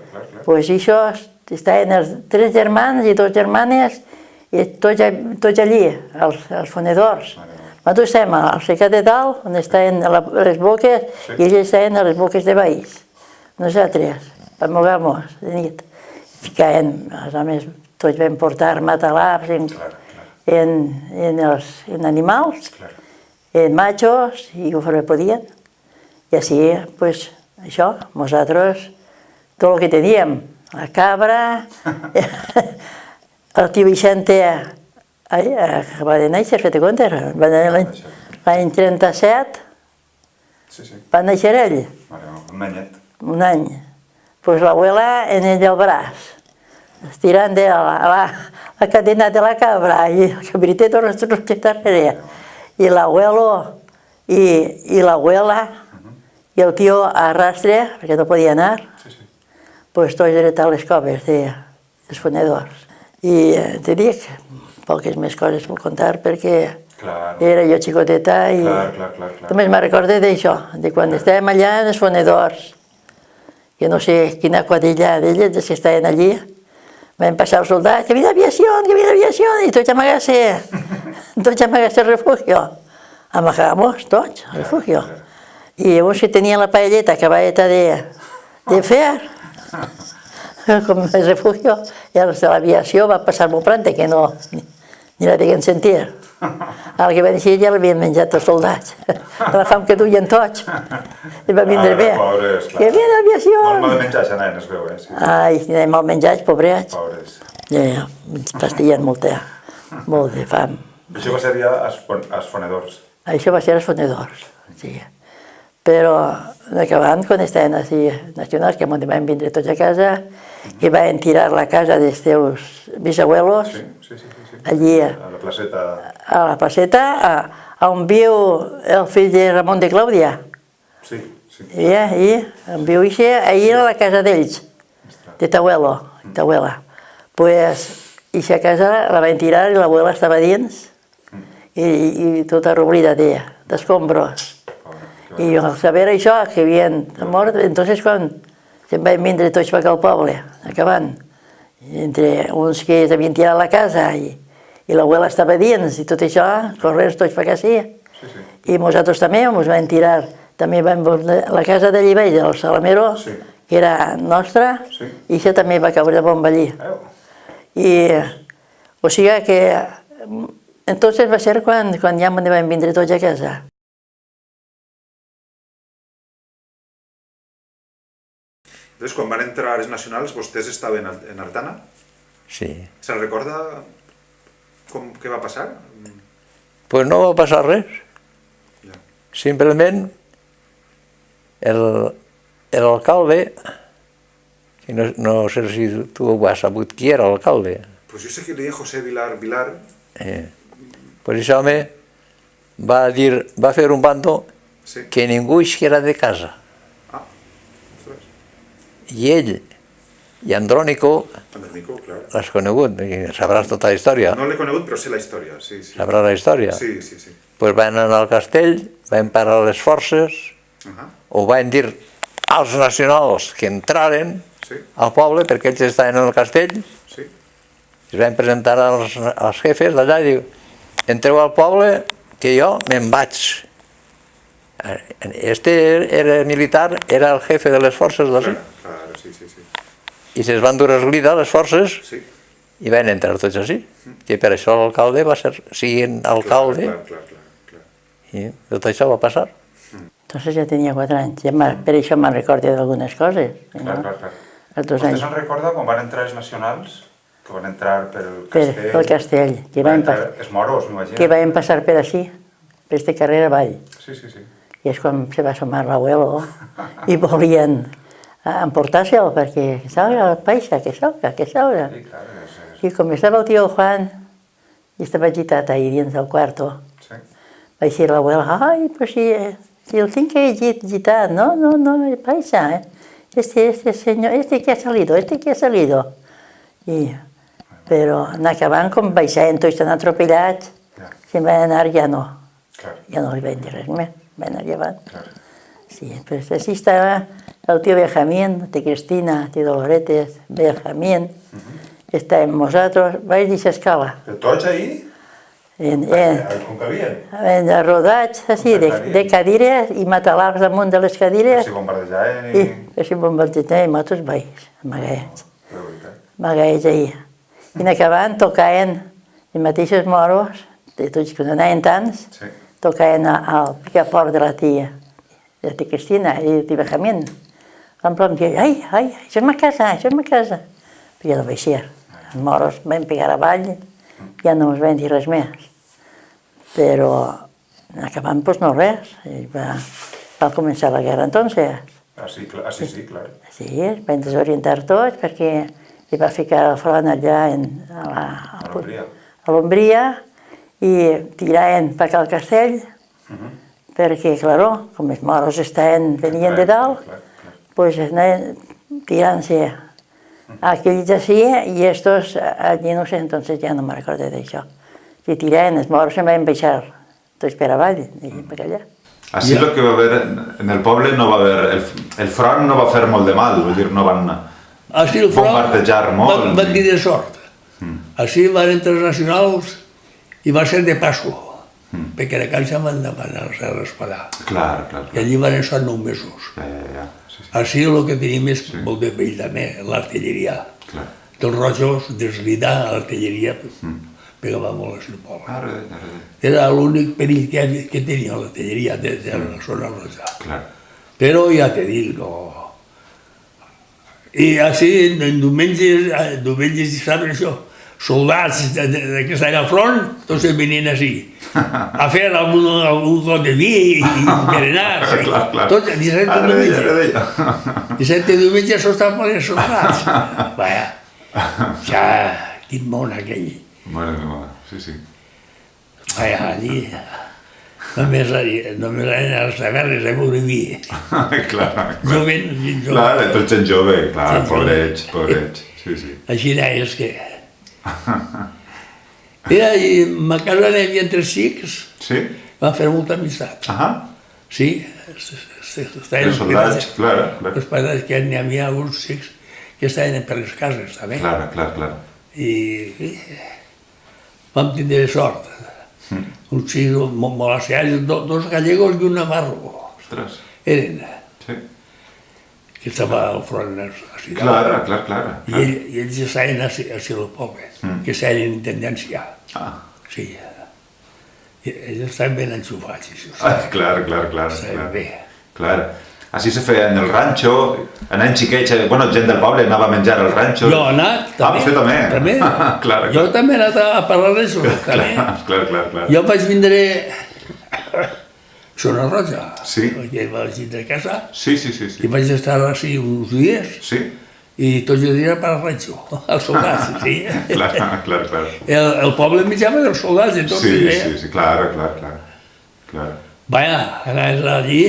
Doncs això estaven els 3 germans i 2 germanes i tots allí, als fonedors. Nosaltres estem al secat de dalt, on estaven les boques, i ells estaven a les boques de baix. Nosaltres, per mogar-nos de nit. Ficaven, els homes, tots vam portar matalars en animals, en machos, i ho podien. I així, doncs, això, nosaltres, tot el que teníem, la cabra, el tio Vicente, va de néixer, feta compte, l'any 37, va néixer ell. Un anyet. Un any. Doncs l'abuela en ell al braç, estirant de la cadena de la cabra, i el cabrité tot el darrere. I l'abuelo i l'abuela i el tio a rastre, perquè no podia anar, doncs tots eren a les coves dels fonedors. I te dic, poques més coses puc contar perquè era jo xicoteta i només me'n recordo d'això, de quan estàvem allà en els fonedors, que no sé quina quadrilla d'elles, dels que estaven allí, vam passar els soldats, que havia aviació, i tots amagats al refugio. Amagamos tots al refugio. I llavors que tenien la paelleta acabadeta de fer, com a refugio, i els de l'aviació va passar molt pranta, que no, ni la deien sentir. El que va dir ja l'havien menjat els soldats, la fam que duien tots, i va vindre bé. Pobres, clar. Que havia d'aviació! Molt mal menjar, ja anaven, es veu, sí. Ai, anaven mal menjats, pobrets. Pobres. Ja, pastien molt de fam. Això va ser ja els fonedors. Això va ser els fonedors, sí. Però acabant, quan estaven així nacionals, que van vindre tots a casa, i van tirar la casa dels teus bisabuelos, Sí. allí A la placeta. a la placeta, on viu el fill de Ramon de Clàudia. Sí. I on viu ixe, ahir era la casa d'ells, de Tauela. Pues, ixa casa la van tirar i l'abuela estava dins, i tota arroblida d'escombros. I al saber això, que havien mort, entonces quan se'n van vindre tots per al poble, acabant, entre uns que havien tirat la casa i l'abuela estava dins i tot això, corrents tots per aquí. I nosaltres també ens vam tirar, també vam veure la casa de Llibell, del Salamero, que era nostra, i això també va caure de bomba allí. O sigui que, entonces va ser quan ja vam vindre tots a casa. Entonces, quan van entrar els nacionals, vostès estaven en Artana? Sí. Se'n recorda què va passar? Pues no va passar res. Simplement l'alcalde, que no sé si tu ho has sabut qui era l'alcalde. Pues jo sé que li deia José Vilar. Pues aquest home va fer un bando que ningú era de casa. I ell i Andrónico, l'has conegut, sabràs tota la història. No l'he conegut, però sé la història, sí. Sabràs la història? Sí. Pues van anar al castell, van parar les forces, ho van dir als nacionals que entraren al poble perquè ells estaven en el castell, es van presentar als jefes d'allà i diu, entreu al poble que jo me'n vaig. Este era militar, era el jefe de les forces d'ací. I se'ls van dur esglida les forces i van entrar tots així. I per això l'alcalde va ser siguent alcalde. I tot això va passar. Entonces ja tenia 4 anys, per això me'n recordo d'algunes coses. Vostè se'n recorda quan van entrar els nacionals? Que van entrar pel castell? Pel castell. Els moros, m'imagino. Que van passar per així, per aquesta carrera avall. Sí. I és quan se va sumar l'abuelo i volien emportar-se'l perquè salga el paixa, que salga. I com estava el tio Juan i estava agitat ahí dins del quarto, va dir l'abuelo, ai, pues si el tinc agitat, no, el paixa, este señor, este que ha salido. Però en acabant, com baixaven tots tan atropellats, se'n van anar, ja no li van dir res més, van anar llevant. Sí, pues així estava el tio Benjamín, de Cristina, de Doloretes, Benjamín, estàvem nosaltres, vaig deixar escala. Però tots ahí? Com cabien? Rodats, així, de cadires i matalars damunt de les cadires. Si bombardejaven i... Si bombardejaven i nosaltres vaig, amagaets ahí. I acabant tocaven els mateixos moros, de tots que no anaven tants, tocaven al picaport de la tia Cristina i de Benjamín. En plan, ai, això és ma casa. Però ja no vaig ser. Els moros van pegar avall, ja no ens van dir res més. Però acabant, doncs no res. Va començar la guerra entonces. Sí, clar. Sí, es van desorientar tots perquè li va ficar el front allà a l'Ombria i tiraven per al castell perquè, clar, com els moros venien de dalt, doncs anaven tirant-se aquells així i estos allí no sé, entonces ja no me recordo d'això. Si tiraven, els moros se'n van baixar tots per avall, per allà. Així el que va haver en el poble no va haver, el front no va fer molt de mal, vull dir, no van bombardejar molt. Van tenir sort. Així van entrar els nacionals i va ser de Pasqua. perquè de casa van demanar a Serra Espadà. Clar. I allí van estar 9 mesos. Així el que tenim és molt de pell també, l'artilleria. Dels rojos, deslidar a l'artilleria, pegava molt al poble. Era l'únic perill que tenia l'artilleria de la zona roja. Però ja te dic, no... I així, en diumenges i dissabtes, això, soldats que estaven al front, tots venien així, a fer algun got de vi i berenar. Tots, dissabte i diumenge. Dissabte i diumenge això estaven per els soldats. Vaja, ja, quin món aquell. Mare meva, sí. Vaja, allí... Només eren els tavernes de beure vi. Clar. Jovent. Clar, tots gent jove, clar, pobrets. Sí. Així és que... Mira, i a casa n'hi havia 3 xics, van fer molta amistat. Sí, els soldats, clar. Els pares que n'hi havia alguns xics que estaven per les cases, també. Clar. I vam tindre sort. Un xic molt aseats, 2 gallegos i un navarro. Ostres. Eren. Que estava al front. Clar. I ells estaven així al poble, que estaven en intendència. Sí. Ells estaven ben enxufats, això. Clar. Estaven bé. Clar. Així se feia en el ranxo, anant xiquets, bueno, gent del poble anava a menjar al ranxo. Jo he anat, també. Vostè també? Clar. Jo també he anat a parlar d'això, també. Clar. Jo vaig vindre a Zona Roja. Sí. Perquè vaig vindre a casa. Sí. I vaig estar així uns dies. Sí. I tots els dies per al ranxo, als soldats, sí. Clar. El poble mitjava dels soldats i tot. Sí, clar. Vaja, anaves allí,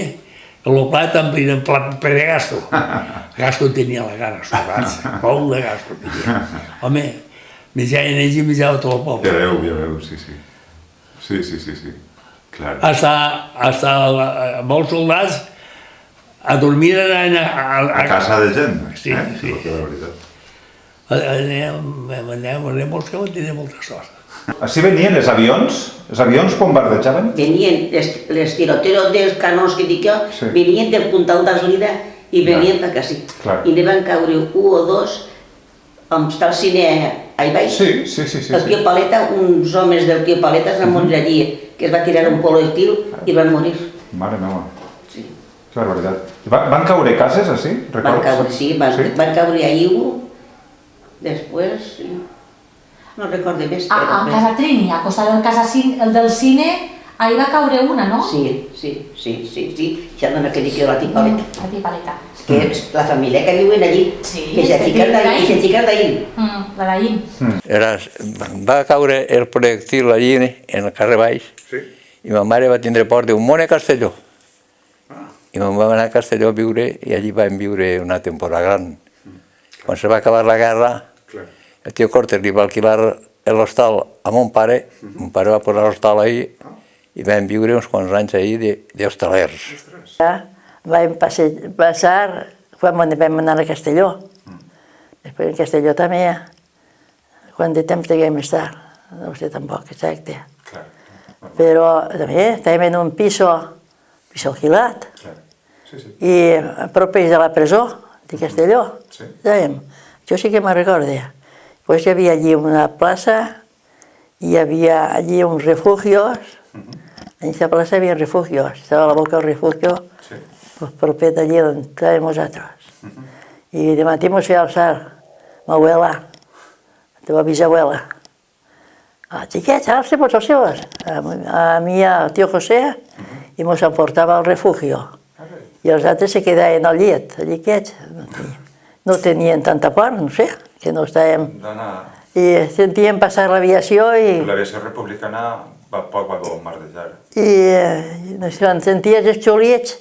el plat també era per de Gasto. Gasto tenia la gana, soldats. Molt de Gasto tenia. Home, menjaven ells i menjava tot el poble. Ja veu, sí. Clar. Hasta molts soldats a dormir a casa de gent. Sí. Que veritat. Anem molts que van tenir molta sort. Així venien els avions? Els avions bombardejaven? Venien, les tiroteros dels canons que dic jo, venien del puntal d'Aslida i venien per aquí. I ne van caure 1 o 2 on està el cine allà baix. Sí. El tio Paleta, uns homes del tio Paleta es van morir allí, que es va tirar un projectil i van morir. Mare meva. Sí. Que barbaritat. Van caure cases, així? Van caure, sí. Van caure a Iu, després... No recordo més. A Casa Trini, a costat del del cine, ahí va caure una, no? Sí. Ja dona que dic jo la Tipaleta. La Tipaleta. Que és la família que viuen allí. Sí. Que se xicar d'ahir. La d'ahir. Va caure el projectil allí, en el carrer baix, i ma mare va tindre por d'un món a Castelló. I me'n vam anar a Castelló a viure, i allí vam viure una temporada gran. Quan se va acabar la guerra, el tio Cortes li va alquilar l'hostal a mon pare va posar l'hostal ahí i vam viure uns quants anys ahí d'hostalers. Vam passar quan vam anar a Castelló. Després a Castelló també, quant de temps deguem estar, no sé tampoc exacte. Però també estàvem en un piso alquilat i a propers de la presó de Castelló. Jo sí que me'n recordo. Pues hi havia allí una plaça, hi havia allí uns refugios, en aquesta plaça hi havia refugios, estava a la boca del refugio, proper d'allí on estàvem nosaltres. I de matí mos feia alçar, ma abuela, la teva bisabuela. Xiquets, alça vos els seus, a mi i al tio José, i mos emportava al refugio. I els altres se quedaven al llit, allí quiets. No tenien tanta por, no sé, que no estàvem... I sentíem passar l'aviació i... L'aviació republicana poc va bombardejar. I quan senties els xoliets,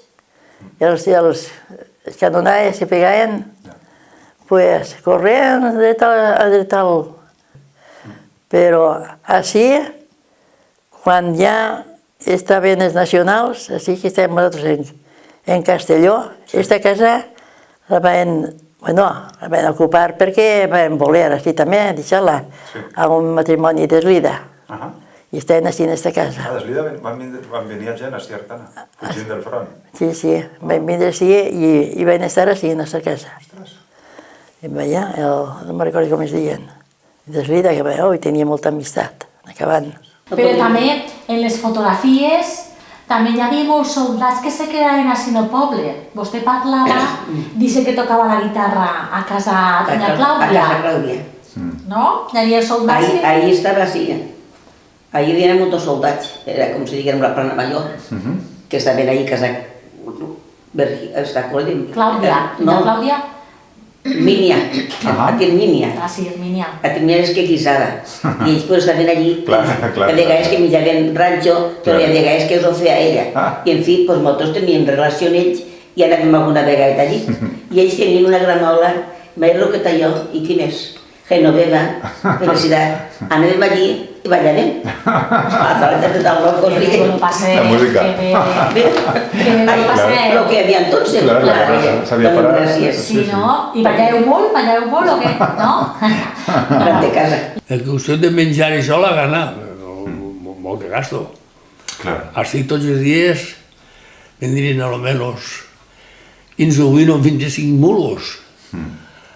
els canonades que pegaven, pues corrien de tal. Però així, quan ja estaven els nacionals, així que estàvem nosaltres en Castelló, aquesta casa la van ocupar perquè van voler així també deixar-la a un matrimoni d'Eslida. i estaven així en aquesta casa. A Deslida van venir gent així a Artana, fugint del front. Sí, van vindre així i van estar així en aquesta casa. I veia, no me'n recordo com es deien, Deslida, que veieu, i tenia molta amistat, acabant. Però també, en les fotografies, també hi havia molts soldats que se quedaven així en el poble. Vostè parlava, dice que tocava la guitarra a casa doña Clàudia. A casa Clàudia. ¿No? Hi havia soldats que... Ahí estava así. Ahí havia molts soldats, era com si diguem la plana major, que estaven ahí a casa... Clàudia. No, Clàudia? Mínia, a Tirmínia. Ah, sí, Mínia. A Tirmínia és que guisada. I ells pues estaven allí, que de vegades que menjaven ranxo, però de vegades que us ho feia ella. I en fi, pues nosaltres teníem relació amb ells i anàvem alguna vegada allí. I ells tenien una gramola, mai roqueta jo, i qui més? Genoveva, Felicidad. Anàvem allí i ballàvem. Falta de tal loco, Que lo pasé... La música. Lo que havia entonces. Sabia parar. Sí, no? I balleu molt o què? No? Prat de casa. La cuestión de menjar això la gana, molt de gasto. Claro. Así tots els dies vendrien a lo menos 15 o 20 o 25 mulos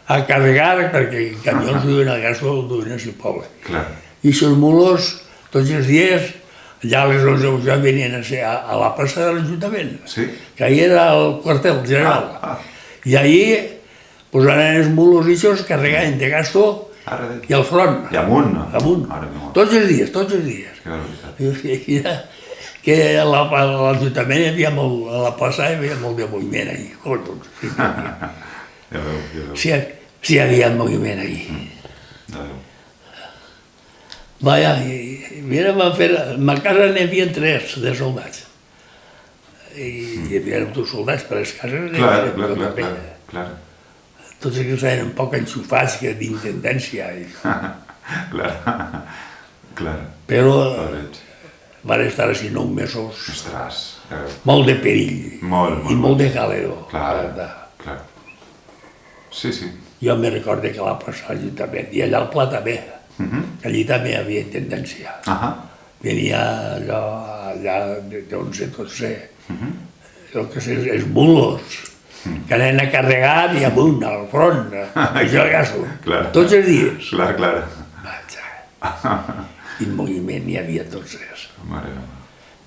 a carregar, perquè els camions duien a gasto, duien al poble. Claro. I aquests mulos, tots els dies, allà a les 11 ja venien a la plaça de l'Ajuntament, que ahí era el quartel general. I ahí pues, anaven els mulos aquests, carregaven de gasto i al front. I amunt, no? Amunt. Tots els dies, tots els dies. Que a l'Ajuntament hi havia molt, a la plaça hi havia molt de moviment ahí. Sí, hi havia moviment ahí. Vaja, mira, a ma casa n'hi havia 3 de soldats. I hi havia 2 soldats per les cases. Clar. Tots els que estaven un poc enxufats, que d'intendència. Clar. Però van estar així 9 mesos. Ostres. Molt de perill. I molt de jaleo. Clar. Sí. Jo me recordo que la plaça a l'Ajuntament, i allà al Pla també, que allí també hi havia intendència. Venia allà d'11, 12, el que sé, els mulos, que anaven a carregar i amunt, al front, això el gasto, tots els dies. Clar. Quin moviment hi havia tots els.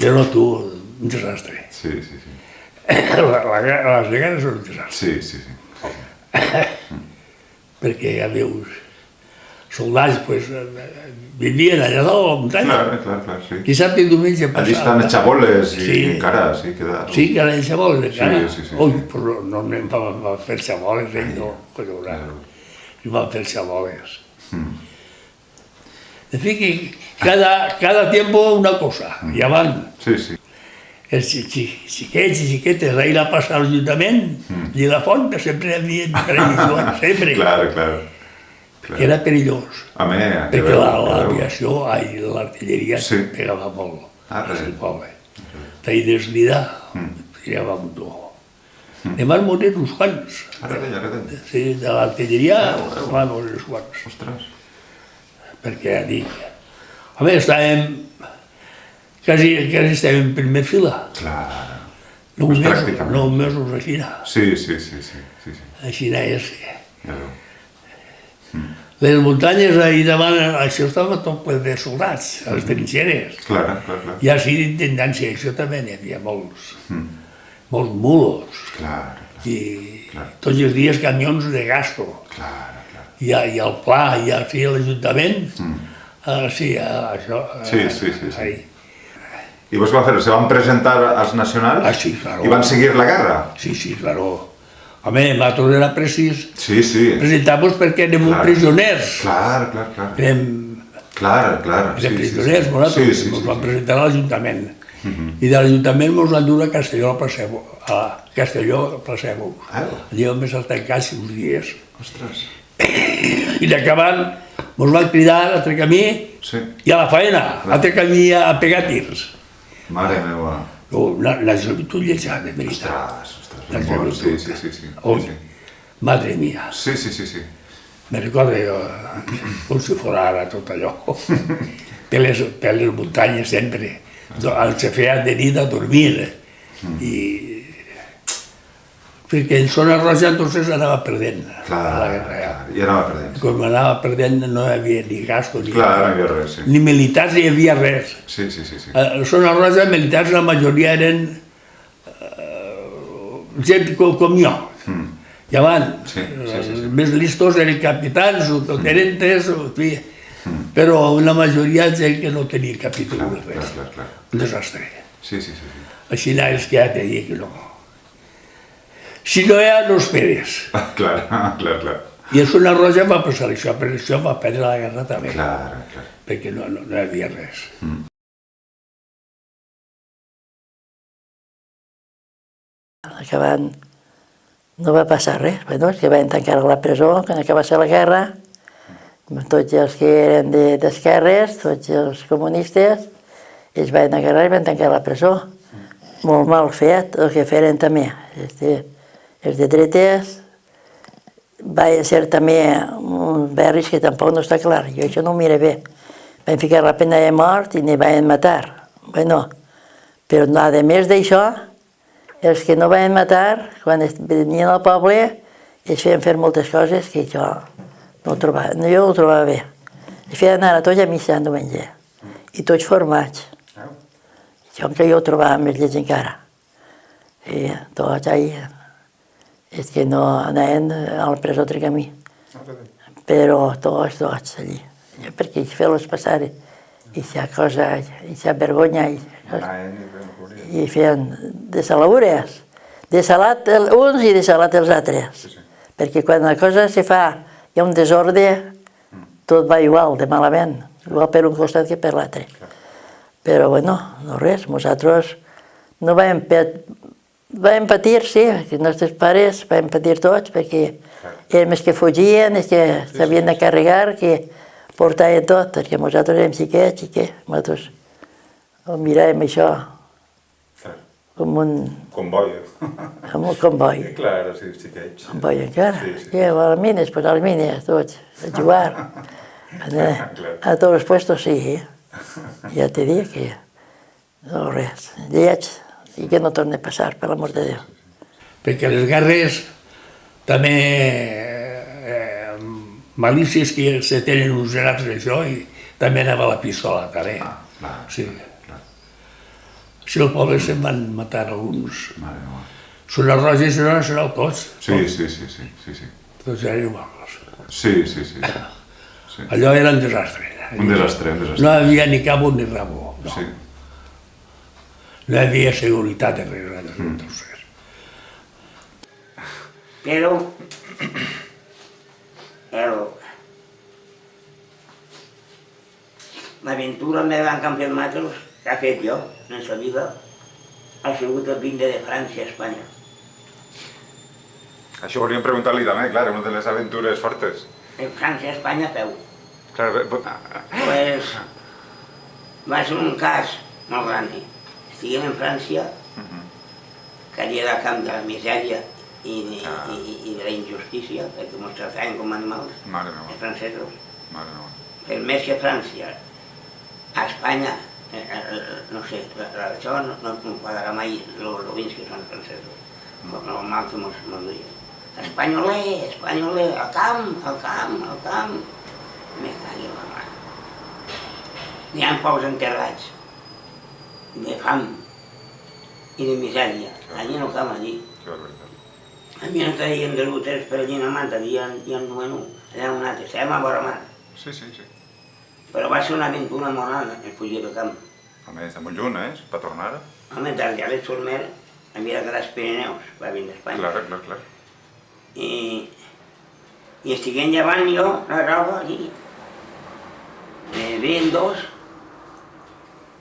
Però tu, un desastre. Sí. Les vegades són un desastre. Sí. Perquè ja veus, soldats vivien allà dalt a la muntanya. Clar, sí. Dissabte i diumenge passava. Allí estan els xaboles i encara, sí, queda... Sí, que eren xaboles encara. Sí. Ui, però no anem a fer xaboles, ell no, collonat. I van fer xaboles. En fi, que cada tiempo una cosa, ja van. Sí. Els xiquets i xiquetes ahir a passar a l'Ajuntament i a la font sempre havien previsions, sempre. Clar. Que era perillós. Perquè l'aviació, l'artilleria pegava molt al poble. Ahir Deslida tirava un to. Ne van morir uns quants. Sí, de l'artilleria van morir uns quants. Ostres. Perquè dic... A més, estàvem... Quasi estàvem en primera fila. Clar. 9 mesos així. Sí. Així és. Les muntanyes ahir davant, això estava tot ple de soldats, a les trinxeres. Clar. I així d'intendència, això també n'hi havia molts mulos. Clar. I tots els dies camions de gasto. Clar. I al Pla, i així a l'Ajuntament, sí, això... Sí. I vos va fer? Se van presentar als nacionals? Sí, claro. I van seguir la guerra? Sí, claro. Home, nosaltres era precís. Sí. Presentar-nos perquè érem presoners. Clar. Érem presoners, nosaltres. Ens van presentar a l'Ajuntament. I de l'Ajuntament ens van dur a Castelló a Placebos. Allà vam estar tancats uns dies. Ostres. I d'acabant ens van cridar a altre camí i a la faena, a altre camí a pegar tirs. Mare meva. La joventut lletja, de veritat. Ostres. La joventut. Sí. Madre mia. Sí. Me recordo com si fos ara tot allò. per les muntanyes sempre. Se feia de nit a dormir. Perquè en Zona Roja entonces anava perdent. I anava perdent. Com anava perdent no hi havia ni gasto, no hi havia res, sí. Ni militars ni hi havia res. Sí. A Zona Roja militars la majoria eren gent com jo. Llavors, els més listos eren capitans o tenentes, però la majoria gent que no tenia capítol de res. Un desastre. Així és que ja t'he dit que no. Si no hi ha, no esperes. Clar. I a Zona Roja va passar això, per això va perdre la guerra també. Clar. Perquè no hi havia res. Acabant, no va passar res. Bueno, és que van tancar a la presó, quan acabava la guerra, tots els que eren d'esquerres, tots els comunistes, ells van agarrar i van tancar a la presó. Molt mal fet, el que feren també. Els de dretes va ser també uns berris que tampoc no està clar. Jo això no ho miro bé. Van ficar la pena de mort i n'hi van matar. Bueno, però a més d'això, els que no van matar, quan venien al poble, ells feien fer moltes coses que jo no ho trobava bé. Ells feien anar a tots a missa en diumenge. I tots formats. Jo ho trobava més lleig encara. I tots allà. És que no anaven a la presó altre camí. Però tots allí. Perquè ells feien-los passar aquesta cosa, aquesta vergonya. I feien desalabures. Desalat uns i desalat els altres. Perquè quan la cosa se fa, hi ha un desordre, tot va igual, de malament. Igual per un costat que per l'altre. Però bueno, no res, nosaltres no vam patir, sí, els nostres pares vam patir tots, perquè érem els que fugien, els que s'havien de carregar, que portaven tot, perquè nosaltres érem xiquets i que nosaltres miràvem això com un... Comboi. Com un comboi. Claro, sí, xiquets. Comboi encara. Sí, a les mines, pues a les mines, tots, a jugar. A tots els puestos, sí. Ja t'he dit que no res, lleig, i que no torni a passar, per l'amor de Déu. Perquè les guerres també malícies que se tenen uns i altres això, i també anava la pistola, també. Sí. Si al poble se'n van matar alguns. Zona Roja i Zona Nacional tots. Sí. Tots eren iguals. Sí. Allò era un desastre. Un desastre. No hi havia ni cabo ni rabo. No hi havia seguretat de res. Però l'aventura meva en campionats que ha fet jo en la vida ha sigut el vindre de França a Espanya. Això volíem preguntar-li també, clar, una de les aventures fortes. En França a Espanya a peu. Pues va ser un cas molt gran. Estiguem en França, calia del camp de la misèria i de la injustícia, perquè ens tractaven com animals, els francesos. Per més que França, a Espanya, no sé, això no pagarà mai els ovins que són francesos, el mal que ens duien. Espanyoler, al camp, me cagui la mà. N'hi ha pocs enterrats de fam i de misèria. Allí no cam, allí. A mi no traien de l'úters per allí a Manta, allí en Duenú, allà on altre, estàvem a vora mar. Sí. Però va ser una aventura monada, el fugir de camp. Home, està molt lluny, per tornar. Home, Targelet Sormer havia quedat als Pirineus, va vindre a Espanya. Clar. I estiguem llevant jo la roba allí. Venen dos,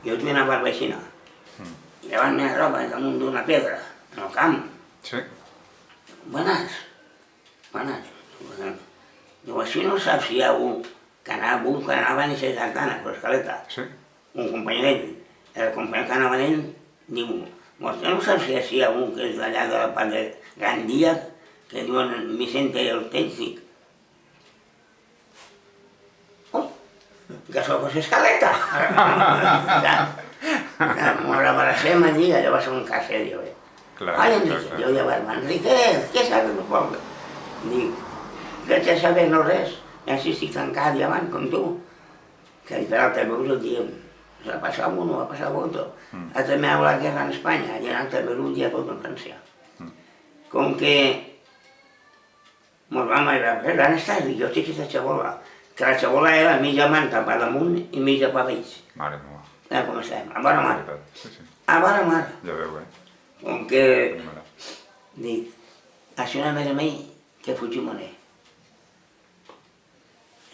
jo tenia una barbaixina, i llevant-me la roba damunt d'una pedra, en el camp. Sí. Buenas. Diu, així no saps si hi ha un que anava a ser d'Arcana, per l'escaleta. Sí. Un company d'ell. El company que anava d'ell diu, vostè no sap si hi ha un que és d'allà de la part de Gandia, que diuen Vicente el Tècnic. que sóc a l'escaleta. Ens abracem allí, allò va ser un cas serio. Ai, Enrique, jo llavors, Enrique, què saps del poble? Dic, vaig a saber no res, així estic tancat davant, com tu. Que per altre veus el diem, ha passat uno, ha passat otro. També ha la guerra en Espanya, i en altre veus un dia tot en França. Com que mos vam arribar, on estàs? Dic, jo estic a la xabola. Que la xabola era mitja manta per damunt i mitja per baix. Mare meva. Com estem, a vora mar. A vora mar. Ja veu, Com que, dic, això una mare mei que Fujimone.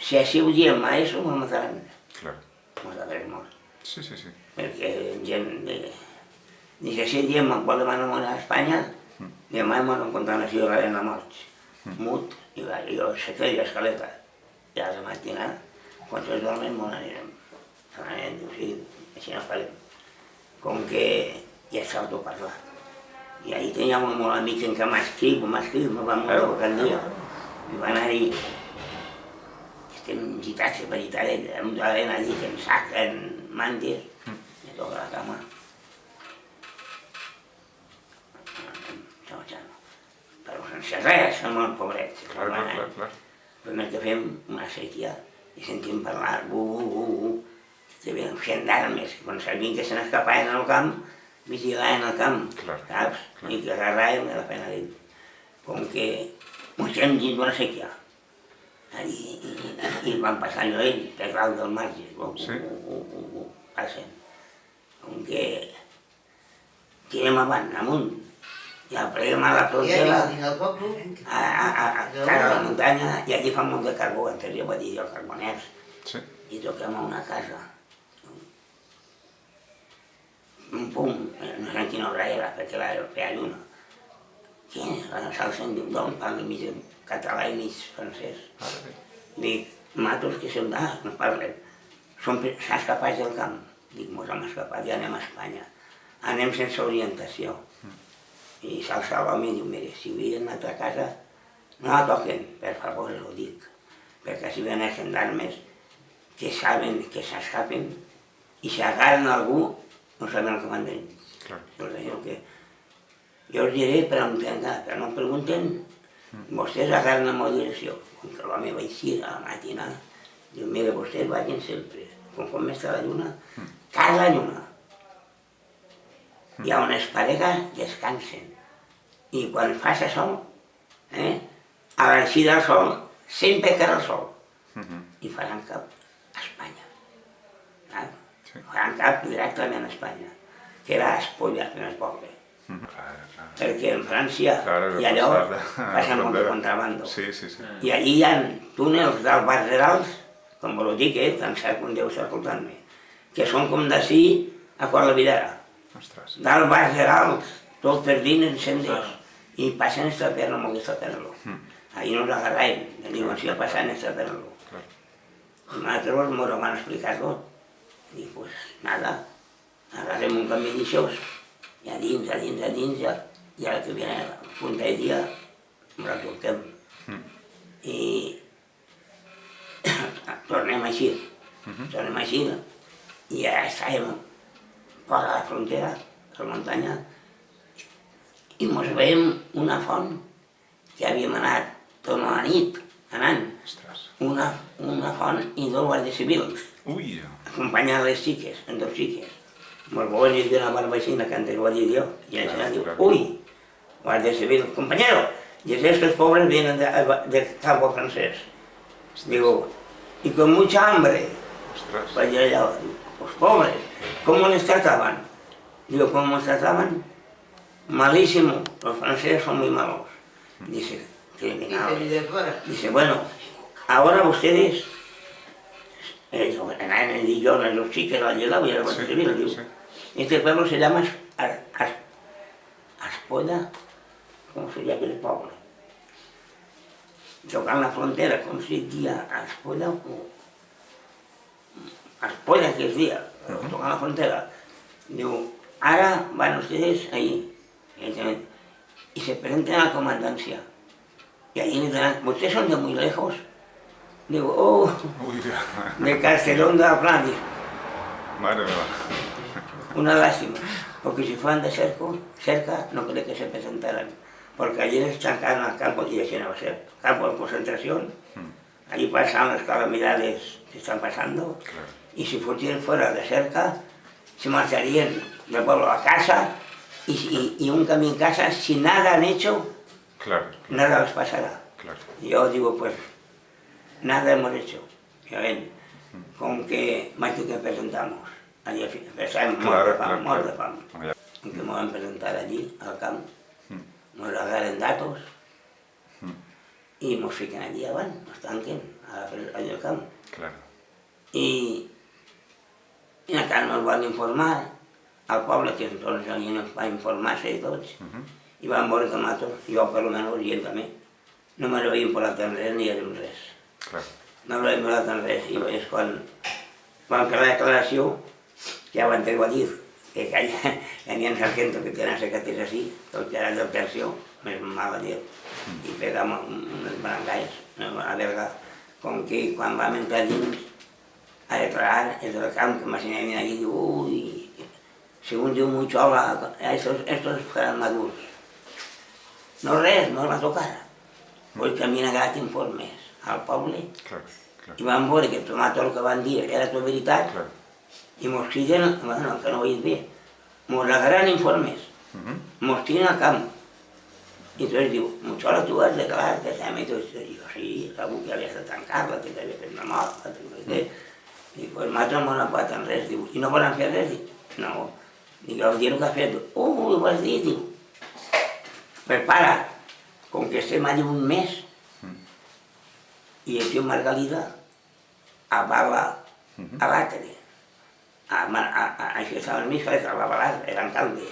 Si així ho diem a eso, mos mataran. Clar. Mos haurem mort. Sí. Perquè gent de... Ni que si diem en qual demana mort a Espanya, demà mos encontrant així de la mort. Mut, i jo se feia escaleta. I a la matina, quan es dormen, mos anirem. Així no farem. Com que ja està autoparlat. I ahí teníem un molt amic en què m'escriu, me va moure aquell dia. I va anar-hi, estem gitats per Italet, amb l'arena allí, en sac, en mantes, i toca la cama. Però sense res, som molt pobrets. Clar. Primer que fem una sèquia i sentim parlar, que ven gendarmes, quan sabien que se n'escapaven al camp, vigilaven al camp, saps? I que agarraven la pena d'ell. Com que ens hem dins d'una sèquia. I van passar allò ells, per dalt del marge, passen. Com que tirem avant, amunt, i apleguem a la frontera, a la muntanya, i allí fa molt de carbó, antes jo vaig dir els carboners, i toquem a una casa. Un pum, no sé quina hora era, perquè feia lluna. S'alcen diu, d'on parlen mig català i mig francès. Dic, matos que són d'ara, no parlen. S'han escapat del camp. Dic, mos hem escapat i anem a Espanya. Anem sense orientació. I s'alça l'home i diu, mire, si viuen a altra casa, no la toquen, per favor, ho dic. Perquè si ven els gendarmes que saben que s'escapen i si agarren algú, no saben el que van d'ells. Jo us diré, però no em pregunten, vostès agarren la meva direcció. Com que l'home va eixir a la matina, diu, mira, vostès vagin sempre, com està la lluna, cada lluna. I on es parega, descansen. I quan fa sol, a l'eixida del sol, sempre queda el sol. I faran cap a Espanya. Faran cap directament a Espanya, que era Espolla, que no és poble. Perquè en França i allò passa molt de contrabando. I allí hi ha túnels dels Bargerals, com vos ho dic, tan cert com deu estar escoltant-me, que són com d'ací a Quart la Videra. Dels Bargerals, tot per dins en senders, i passen extraterno, molt extraterno. Ahí nos agarraim, diuen, si ha passat extraterno. Nosaltres ens ho van explicar tot. I pues nada, agarrem un camí d'aixòs, i a dins, i ara que viene a punta de dia, ens la torquem. I tornem així, i ara estàvem fora de la frontera, a la muntanya, i ens veiem una font que havíem anat tota la nit, anant, una font i dos guàrdies civils, acompanyant les xiques, en dos xiques. Ens veuen i una barbaixina que antes ho ha dit jo, i la senyora diu, ui, guàrdia civil, compañero, y estos pobres vienen de campo francés. Digo, y con mucha hambre. Pues yo ya, los pobres, ¿cómo les trataban? Digo, ¿cómo les trataban? Malísimo, los franceses son muy malos. Dice, criminales. Dice, bueno, ahora ustedes, en el idioma, los chicos lo ayudaban y el guardia civil, digo, este pueblo se llama Espolla, com se deia aquell poble. Tocant la frontera, com se deia Espolla, Espolla que es deia, tocant la frontera. Diu, ara van ustedes ahí, y se presentan a la comandancia. Y ahí le dirán, ¿ustedes son de muy lejos? Digo, oh, de Castellón de la Plana. Madre mía. Una lástima, porque si fueran de cerca, no creo que se presentaran, porque allí les trancaron al campo y así no va a ser. Campo de concentración, allí pasan las calamidades que están pasando, y si fueran de cerca, se marcharían del pueblo a casa, y un camino en casa, si nada han hecho, nada les pasará. Y yo digo, pues, nada hemos hecho. Ya ven, con que más que presentamos. Allí empezamos molt de fam. Que ens vam presentar allí, al camp, ens agarren datos i ens fiquen allí avant, ens tanquen allà al camp. I encara ens van informar al poble, que entonces allí ens va informar-se i tots, i vam veure que nosaltres, jo per almenys i ell també, no me l'havien posat en res ni érem res. No l'havien posat en res, i és quan vam fer la declaració, ya van a decir que tenían sargento que tenían secretes así, todo que era del tercio, me mal a Dios, y pegamos unas barangayas, una verga, con que cuando vam entrar dins a declarar, el del camp que m'assenyalien allí, diu, uy, según diu Muchola, estos fueran maduros. No res, no la tocara. Pues que m'han agradat informes al poble, i vam veure que tot el que van dir era tot veritat, i mos criden, bueno, que no ho he dit bé, mos agarran informes, mos tiren al camp. I entonces diu, Muchola, tu has declarat que estem i tot. I jo, sí, segur que havies de tancar-la, que t'havia fet una mort, dic, pues nosaltres no m'han apat en res, diu, i no volen fer res? Dic, no. Dic, el dia que ha fet, ho vas dir, diu. Prepara, com que estem allà un mes, i el tio Margalida avala a l'altre. Això estava en mi, a l'avalar, era alcalde.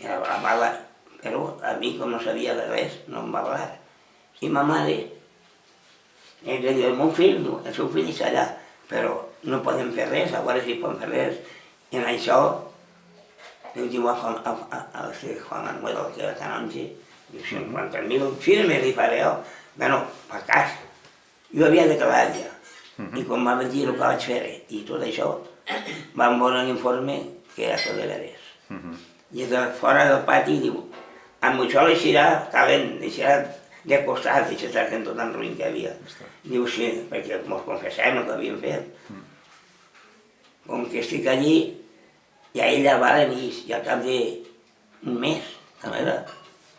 I avala, però a mi, com no sabia de res, no em va avalar. I ma mare, ell deia, el meu fill, el seu fill és allà, però no podem fer res, a veure si podem fer res. I en això, li diu a Juan Manuel, que era canonge, diu, 50.000 firmes li faré jo. Bueno, per cas, jo havia declarat ja. I quan vam dir el que vaig fer i tot això, vam veure l'informe que era tot de veres. I fora del pati diu, amb això deixarà calent, deixarà de costat, deixarà que tot en ruïn que havia. Diu, sí, perquè mos confessem el que havíem fet. Com que estic allí, i a ella valen i al cap d'un mes, a veure,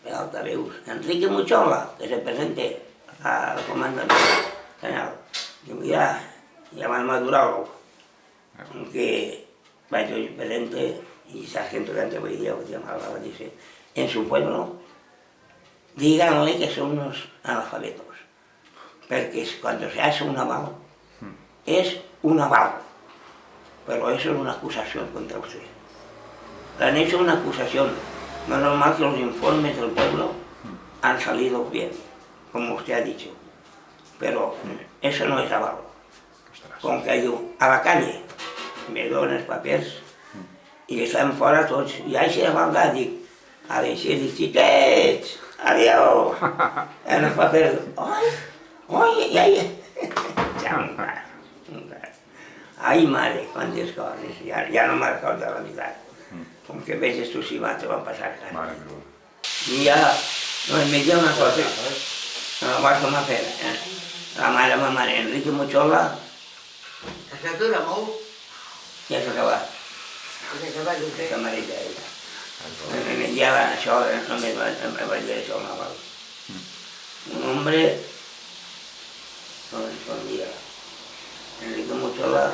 per altaveus, Enrique Muchola, que se presente al comandament general. Diu, ja van madurar-lo. Aunque vaya presente y sargento de Antequería, que llamaba, dice, en su pueblo, díganle que son unos analfabetos, porque cuando se hace un aval, es un aval, pero eso es una acusación contra usted. Le han hecho una acusación, no es normal que los informes del pueblo han salido bien, como usted ha dicho, pero eso no es aval. Com que diu, a la calle, me donen els papers i que estan fora tots. I així de maldad dic, a l'així dic, xiquets, adiós. En els papers, oi, ja un clar. Ai, mare, quantes coses, ja no me'n recordo la veritat. Com que veges tu si te van passar cara. I ja, no em veia una cosa, no la vaig a fer. La mare, Enrique Muchola, Casatura molt. ja s'ha acabat. Aquesta mareta ella. Me menjava això, només em vaig dir això al Naval. Un hombre, no respondía. Enrique Muchola,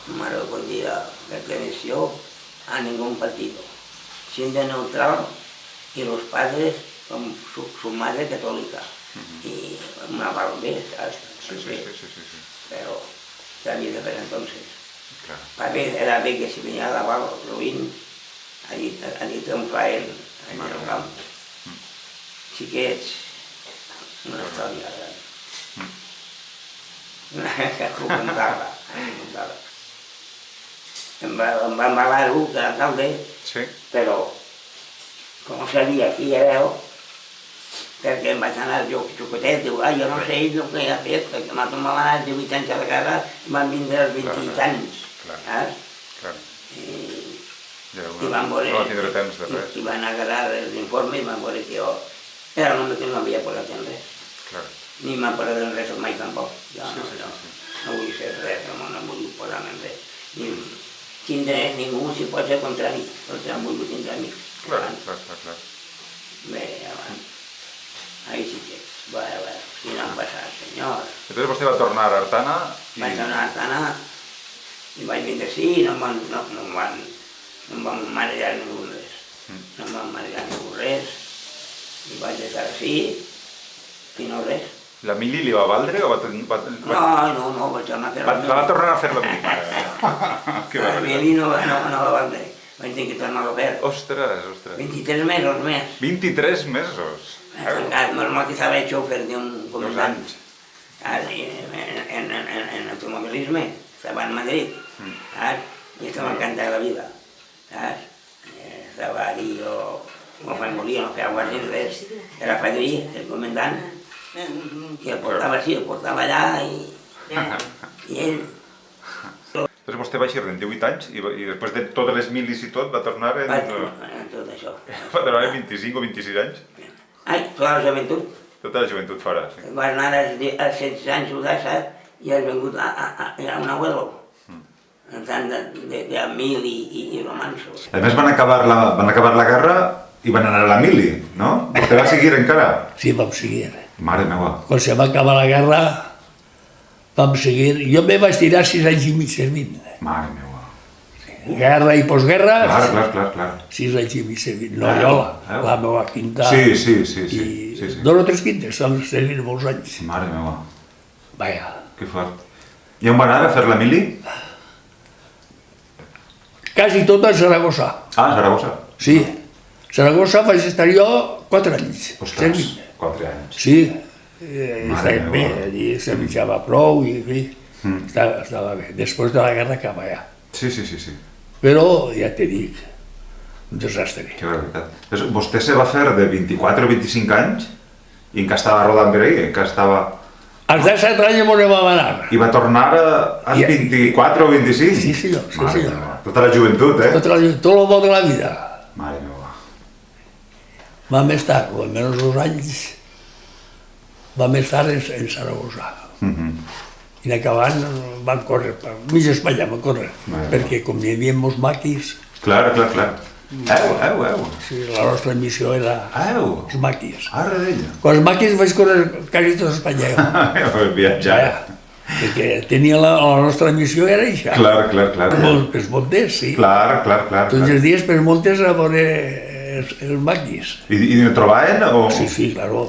no respondía, perteneció a ningún partido, siendo neutral y los padres con su madre católica. Y una balbés, sí, pero también de ver entonces. Era bé que si venía a lavar Ruín, allí té un fraile, allí al camp. Xiquets, una història gran. Que ho contava. Em va embalar un que era alcalde, però com sabia qui era jo, perquè em vaig anar jo xocotet, diu, jo no sé ell el que ha fet, perquè nosaltres m'han anat 18 anys a la guerra, van vindre els 20 anys, saps? I van veure, i van agarrar els informes i van veure que jo era l'home que no havia posat en res. Ni m'ha posat en res mai tampoc. Jo no vull fer res, no vull posar en res. Ni tindre ningú si pot ser contra mi, perquè no vull tindre amics. Bé, abans. Ahí sí que és. Bueno, si no em passa, senyor. Entonces vostè va tornar a Artana? Vaig tornar a Artana i vaig vindre així i no em van marejar ningú res. No em van marejar ningú res. I vaig estar així i no res. La mili li va valdre o va... No, vaig tornar a fer la mili. Va tornar a fer la mili. La mili no va valdre. Vaig dir que tornar-ho a fer. Ostres. 23 mesos més. 23 mesos? Normal que estava hecho fer d'un comandant. En automobilisme, estava en Madrid. I estava encantat de la vida. Estava allí, no vaig morir, no feia quasi res. Era padrí, el comandant. I el portava així, el portava allà i ell... Doncs vostè va eixir en 18 anys i després de totes les milis i tot va tornar en... tot això. Va tornar en 25 o 26 anys? Ai, tota la joventut. Tota la joventut fora, sí. Va anar als 16 anys jugar, saps? I has vengut a un abuelo. Per tant, de mil i romansos. A més van acabar la guerra i van anar a la mili, no? Vostè va seguir encara? Sí, vam seguir. Mare meva. Quan se va acabar la guerra, vam seguir. Jo me vaig tirar 6 anys i mig servint. Mare meva. Guerra i postguerra, Clar. 6 anys i mig servint. No, jo, la meva quinta. Sí. I 2 o 3 quintes, vam servir molts anys. Mare meva. Vaja. Que fort. I on va anar a fer la mili? Quasi tot a Saragossa. Saragossa. Sí. Saragossa vaig estar jo 4 anys. Ostres, 4 anys. Sí. Estàvem bé, allí se mitjava prou i estava bé. Després de la guerra cap allà. Sí. Però ja te dic, un desastre. Que barbaritat. Vostè se va fer de 24 o 25 anys i encara estava rodant per ahí, encara estava... Als 17 anys on vam anar. I va tornar als 24 o 25? Sí, senyor. Tota la joventut, eh? Tot el bo de la vida. Mare meva. Vam estar, almenys 2 anys, vam estar en Saragossa. I en acabant van córrer, per mig Espanya van córrer, perquè com hi havia molts maquis... Clar. Sí, la nostra missió era els maquis. Arre d'ella. Quan els maquis vaig córrer quasi tot Espanya. Viatjar. Perquè tenia la nostra missió era això. Clar. Pels montes, sí. Clar. Tots els dies pels montes a veure els maquis. I no trobaven o...? Sí, claro.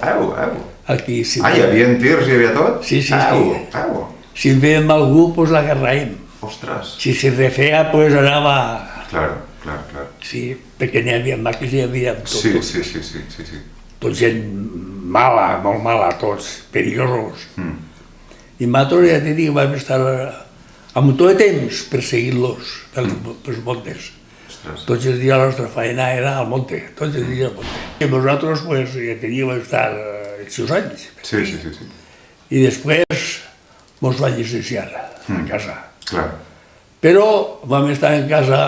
Aquí sí. Hi havia tirs, hi havia tot? Sí. Si en veiem algú, doncs l'agarraem. Ostres. Si s'hi refeia, doncs anava... Clar. Sí, perquè n'hi havia maquis, n'hi havia tot. Sí. Tot gent mala, molt mala, tots, perillosos. I nosaltres, ja t'he dit, vam estar amb tot de temps perseguint-los pels montes. Tots els dies la nostra feina era al monte, tots els dies al monte. I nosaltres, ja t'he dit, vam estar els 6 anys. Sí. I després ens van llicenciar a casa. Clar. Però vam estar en casa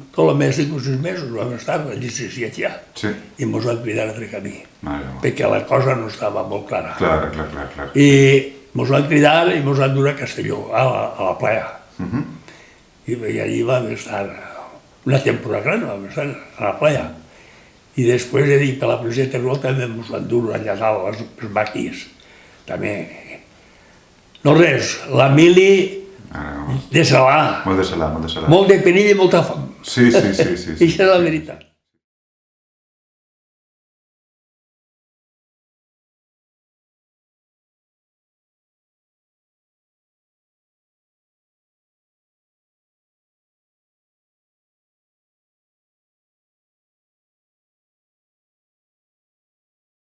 tot el mes, 5 o 6 mesos, vam estar llicenciats ja. Sí. I ens van cridar a fer camí, perquè la cosa no estava molt clara. Clar. I ens van cridar i ens van dur a Castelló, a la playa. I allí vam estar una temporada gran, vam estar a la playa. I després he dit que a la policia de Teruel també ens van dur allà dalt els maquis. També. No res, la mili de salar. Molt de salar. Molt de perill i molta fam. Sí. Això és la veritat.